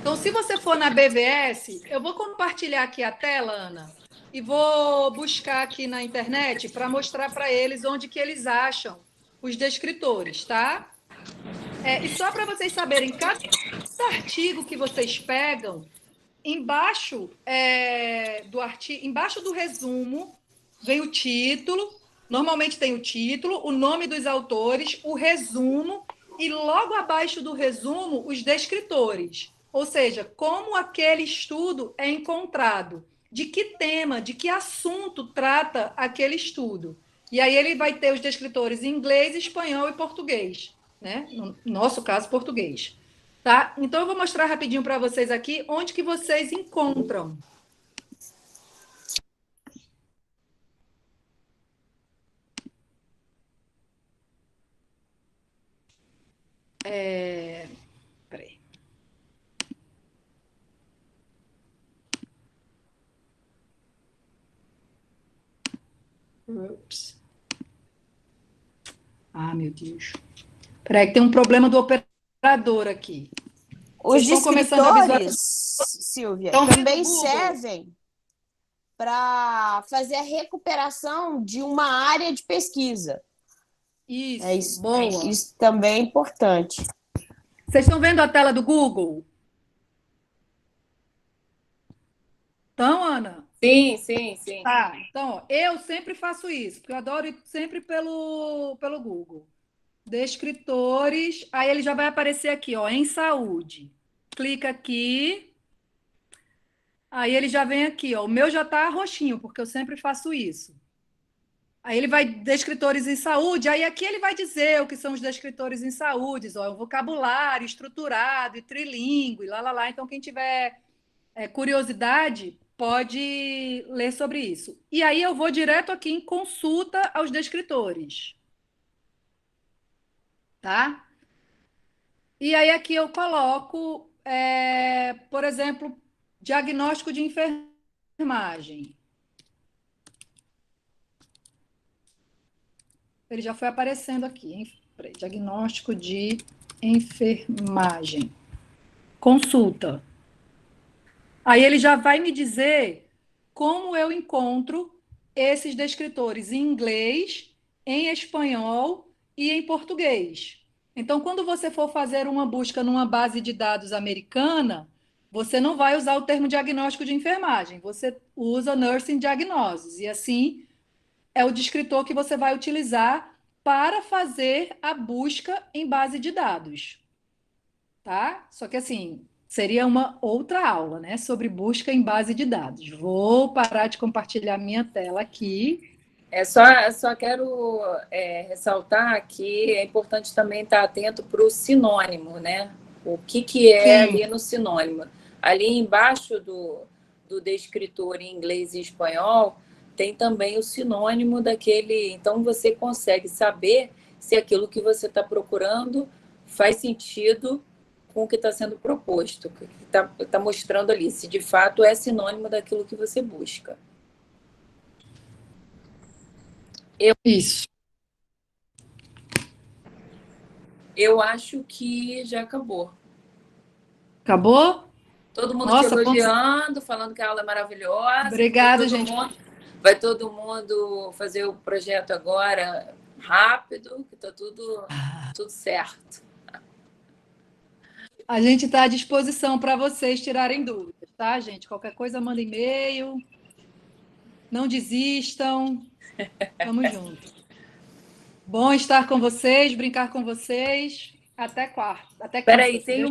Speaker 1: Então, se você for na BVS, eu vou compartilhar aqui a tela, Ana, e vou buscar aqui na internet para mostrar para eles onde que eles acham os descritores, tá? E só para vocês saberem, cada artigo que vocês pegam, embaixo do artigo, embaixo do resumo, vem o título. Normalmente tem o título, o nome dos autores, o resumo e logo abaixo do resumo os descritores. Ou seja, como aquele estudo é encontrado, de que tema, de que assunto trata aquele estudo. E aí ele vai ter os descritores em inglês, espanhol e português, né? No nosso caso, português. Tá? Então, eu vou mostrar rapidinho para vocês aqui onde que vocês encontram. Peraí. Ups. Ah, meu Deus. Peraí, que tem um problema do operador aqui.
Speaker 4: Os
Speaker 1: Vocês estão começando a visualizar.
Speaker 4: descritores, Silvia,
Speaker 1: Estão vendo
Speaker 4: também
Speaker 1: o Google?
Speaker 4: servem para fazer a recuperação de uma área de pesquisa.
Speaker 1: Isso, boa.
Speaker 4: Isso também é importante.
Speaker 1: Vocês estão vendo a tela do Google? Então, Ana?
Speaker 3: Sim, sim, sim.
Speaker 1: Tá, então, ó, eu sempre faço isso, porque eu adoro ir sempre pelo Google. Descritores, aí ele já vai aparecer aqui, ó, em saúde. Clica aqui, aí ele já vem aqui, ó. O meu já está roxinho, porque eu sempre faço isso. Aí ele vai descritores em saúde, aí aqui ele vai dizer o que são os descritores em saúde, ó, é um vocabulário estruturado e trilíngue, lá. Então, quem tiver curiosidade, pode ler sobre isso. E aí eu vou direto aqui em consulta aos descritores. Tá? E aí aqui eu coloco, por exemplo, diagnóstico de enfermagem. Ele já foi aparecendo aqui, hein? Peraí, diagnóstico de enfermagem. Consulta. Aí ele já vai me dizer como eu encontro esses descritores em inglês, em espanhol e em português. Então, quando você for fazer uma busca numa base de dados americana, você não vai usar o termo diagnóstico de enfermagem, você usa Nursing Diagnosis. E assim é o descritor que você vai utilizar para fazer a busca em base de dados, tá? Só que assim, seria uma outra aula, né, sobre busca em base de dados. Vou parar de compartilhar minha tela aqui.
Speaker 3: Só quero ressaltar que é importante também estar atento para o sinônimo, né? O que é
Speaker 1: Sim.
Speaker 3: ali no sinônimo. Ali embaixo do descritor em inglês e espanhol, tem também o sinônimo daquele. Então, você consegue saber se aquilo que você está procurando faz sentido com o que está sendo proposto, o que está mostrando ali, se de fato é sinônimo daquilo que você busca.
Speaker 1: Isso.
Speaker 3: Eu acho que já acabou.
Speaker 1: Acabou?
Speaker 3: Todo mundo te
Speaker 1: Nossa,
Speaker 3: elogiando, falando que a aula é maravilhosa.
Speaker 1: obrigada, gente.
Speaker 3: Vai todo mundo fazer o projeto agora rápido, que está tudo certo.
Speaker 1: A gente está à disposição para vocês tirarem dúvidas, tá, gente? Qualquer coisa, manda e-mail. Não desistam. Tamo junto. Bom estar com vocês, brincar com vocês. Até quarta. Até quinta.
Speaker 3: Peraí, tem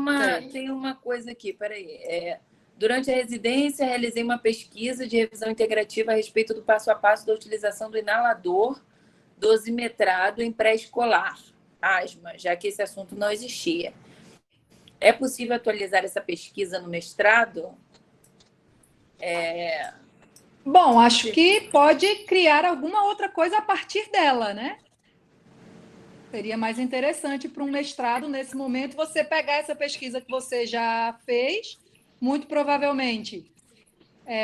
Speaker 3: uma coisa aqui, peraí. Durante a residência, realizei uma pesquisa de revisão integrativa a respeito do passo a passo da utilização do inalador dosimetrado em pré-escolar, asma, já que esse assunto não existia. É possível atualizar essa pesquisa no mestrado?
Speaker 1: Bom, acho que pode criar alguma outra coisa a partir dela, né? Seria mais interessante para um mestrado, nesse momento, você pegar essa pesquisa que você já fez, muito provavelmente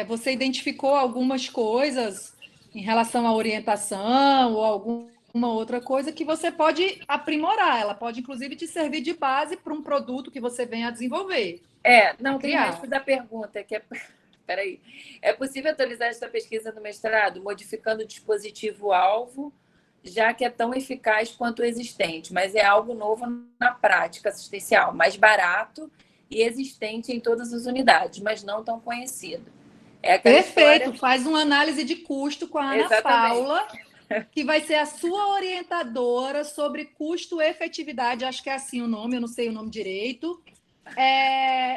Speaker 1: você identificou algumas coisas em relação à orientação ou alguma outra coisa que você pode aprimorar. Ela pode, inclusive, te servir de base para um produto que você venha a desenvolver.
Speaker 3: Não, tem mais da pergunta, que é... Peraí. É possível atualizar essa pesquisa no mestrado, modificando o dispositivo-alvo, já que é tão eficaz quanto o existente, mas é algo novo na prática assistencial, mais barato e existente em todas as unidades, mas não tão conhecido.
Speaker 1: Perfeito, faz uma análise de custo com a Ana
Speaker 3: Exatamente.
Speaker 1: Paula, que vai ser a sua orientadora sobre custo-efetividade, acho que é assim o nome, eu não sei o nome direito.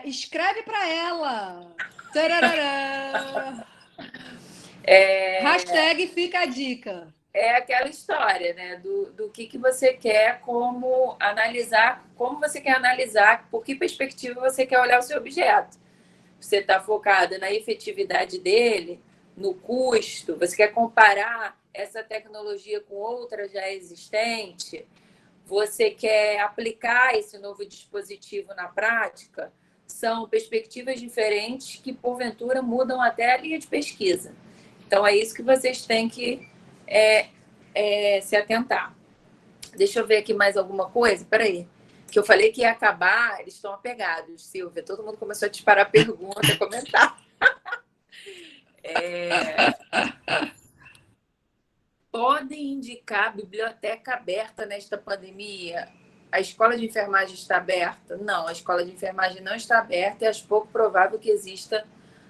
Speaker 1: Escreve para ela. Hashtag fica a dica.
Speaker 3: É aquela história, né? Do que você quer, como analisar, por que perspectiva você quer olhar o seu objeto. Você está focada na efetividade dele, no custo, você quer comparar essa tecnologia com outra já existente, você quer aplicar esse novo dispositivo na prática, são perspectivas diferentes que, porventura, mudam até a linha de pesquisa. Então, é isso que vocês têm que se atentar. Deixa eu ver aqui mais alguma coisa. Peraí. Que eu falei que ia acabar, eles estão apegados, Silvia. Todo mundo começou a disparar pergunta, comentar. Podem indicar biblioteca aberta nesta pandemia? A escola de enfermagem está aberta? Não, a escola de enfermagem não está aberta e acho pouco provável que exista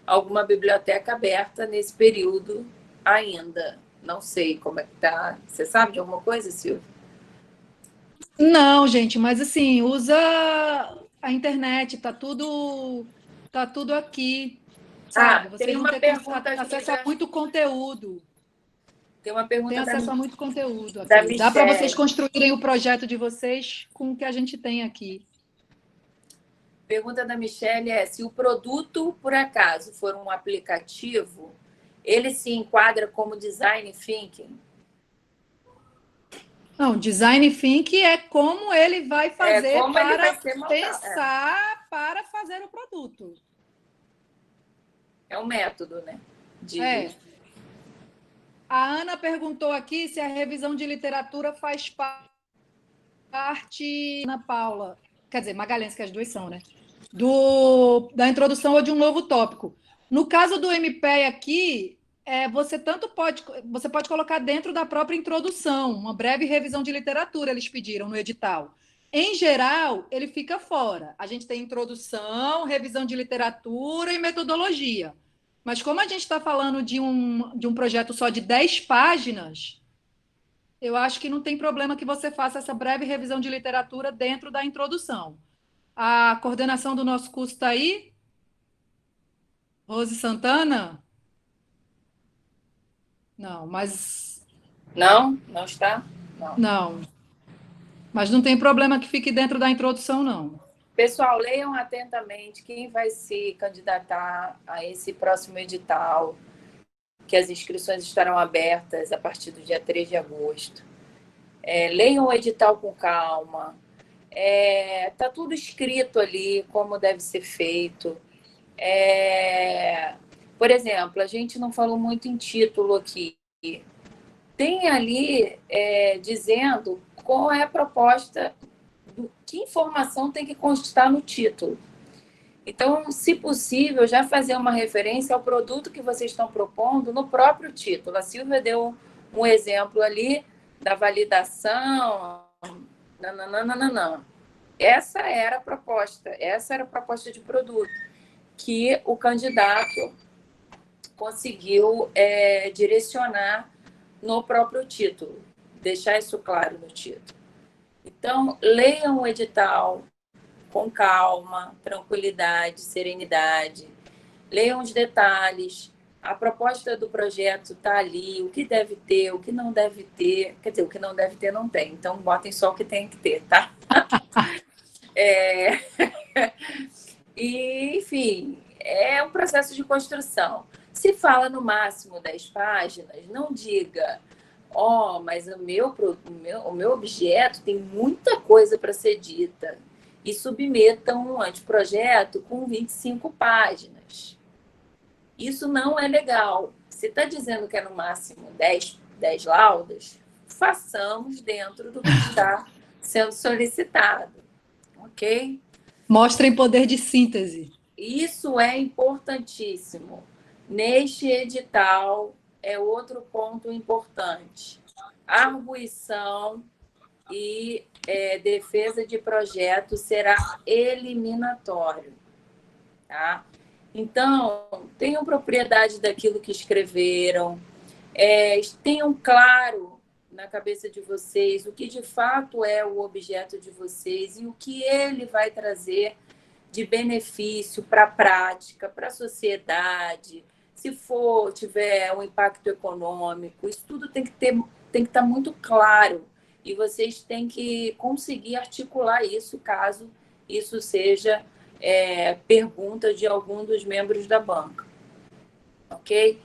Speaker 3: alguma biblioteca aberta nesse período ainda. Não sei como é que está. Você sabe de alguma coisa, Silvia?
Speaker 1: Não, gente, mas assim, usa a internet, tá tudo aqui, sabe? Vocês
Speaker 3: tem
Speaker 1: vão
Speaker 3: uma
Speaker 1: ter
Speaker 3: pergunta
Speaker 1: acesso a muito conteúdo.
Speaker 3: Tem uma pergunta
Speaker 1: Tem acesso a muito conteúdo aqui.
Speaker 3: da
Speaker 1: Dá para
Speaker 3: Michelle.
Speaker 1: vocês construírem o projeto de vocês com o que a gente tem aqui.
Speaker 3: Pergunta da Michelle é: se o produto, por acaso, for um aplicativo, ele se enquadra como design thinking?
Speaker 1: Não, design thinking é como ele vai fazer
Speaker 3: pensar
Speaker 1: para fazer o produto.
Speaker 3: É um método, né?
Speaker 1: A Ana perguntou aqui se a revisão de literatura faz parte parte, Ana Paula, quer dizer, Magalhães, que as duas são, né? Da introdução ou de um novo tópico. No caso do MPE aqui, você pode colocar dentro da própria introdução, uma breve revisão de literatura, eles pediram no edital. Em geral, ele fica fora. A gente tem introdução, revisão de literatura e metodologia. Mas como a gente está falando de um projeto só de 10 páginas, eu acho que não tem problema que você faça essa breve revisão de literatura dentro da introdução. A coordenação do nosso curso está aí? Rose Santana? Não, mas
Speaker 3: Não? Não está? Não.
Speaker 1: não. Mas não tem problema que fique dentro da introdução, não.
Speaker 3: Pessoal, leiam atentamente quem vai se candidatar a esse próximo edital, que as inscrições estarão abertas a partir do dia 3 de agosto. Leiam o edital com calma. Tá tudo escrito ali, como deve ser feito. Por exemplo, a gente não falou muito em título aqui. Tem ali dizendo qual é a proposta, que informação tem que constar no título. Então, se possível, já fazer uma referência ao produto que vocês estão propondo no próprio título. A Silvia deu um exemplo ali da validação. Nananana. Essa era a proposta de produto que o candidato conseguiu direcionar no próprio título, deixar isso claro no título. Então, leiam o edital com calma, tranquilidade, serenidade. Leiam os detalhes. A proposta do projeto está ali, o que deve ter, o que não deve ter. Quer dizer, o que não deve ter não tem. Então, botem só o que tem que ter, tá? E, enfim, é um processo de construção. Se fala no máximo 10 páginas, não diga, mas o meu objeto tem muita coisa para ser dita. E submetam um anteprojeto com 25 páginas. Isso não é legal. Se está dizendo que é no máximo 10 laudas, façamos dentro do que está sendo solicitado. Ok?
Speaker 1: Mostrem poder de síntese.
Speaker 3: Isso é importantíssimo. Neste edital, é outro ponto importante. Arguição e defesa de projeto será eliminatório. Tá? Então, tenham propriedade daquilo que escreveram, tenham claro na cabeça de vocês o que de fato é o objeto de vocês e o que ele vai trazer de benefício para a prática, para a sociedade, se tiver um impacto econômico, isso tudo tem que estar muito claro e vocês têm que conseguir articular isso caso isso seja pergunta de algum dos membros da banca. Ok?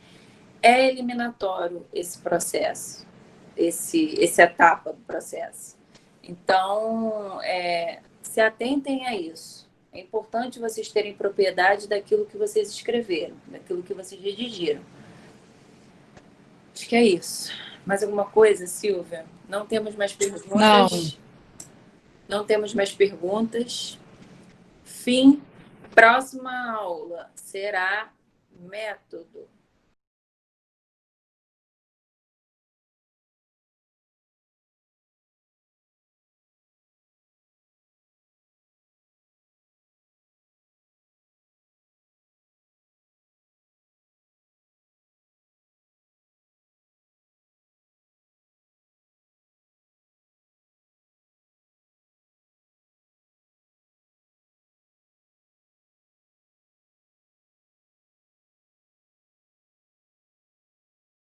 Speaker 3: É eliminatório esse processo, essa etapa do processo. Então, se atentem a isso. É importante vocês terem propriedade daquilo que vocês escreveram, daquilo que vocês redigiram. Acho que é isso. Mais alguma coisa, Silvia? Não temos mais perguntas? Não temos mais perguntas. Fim. Próxima aula será método.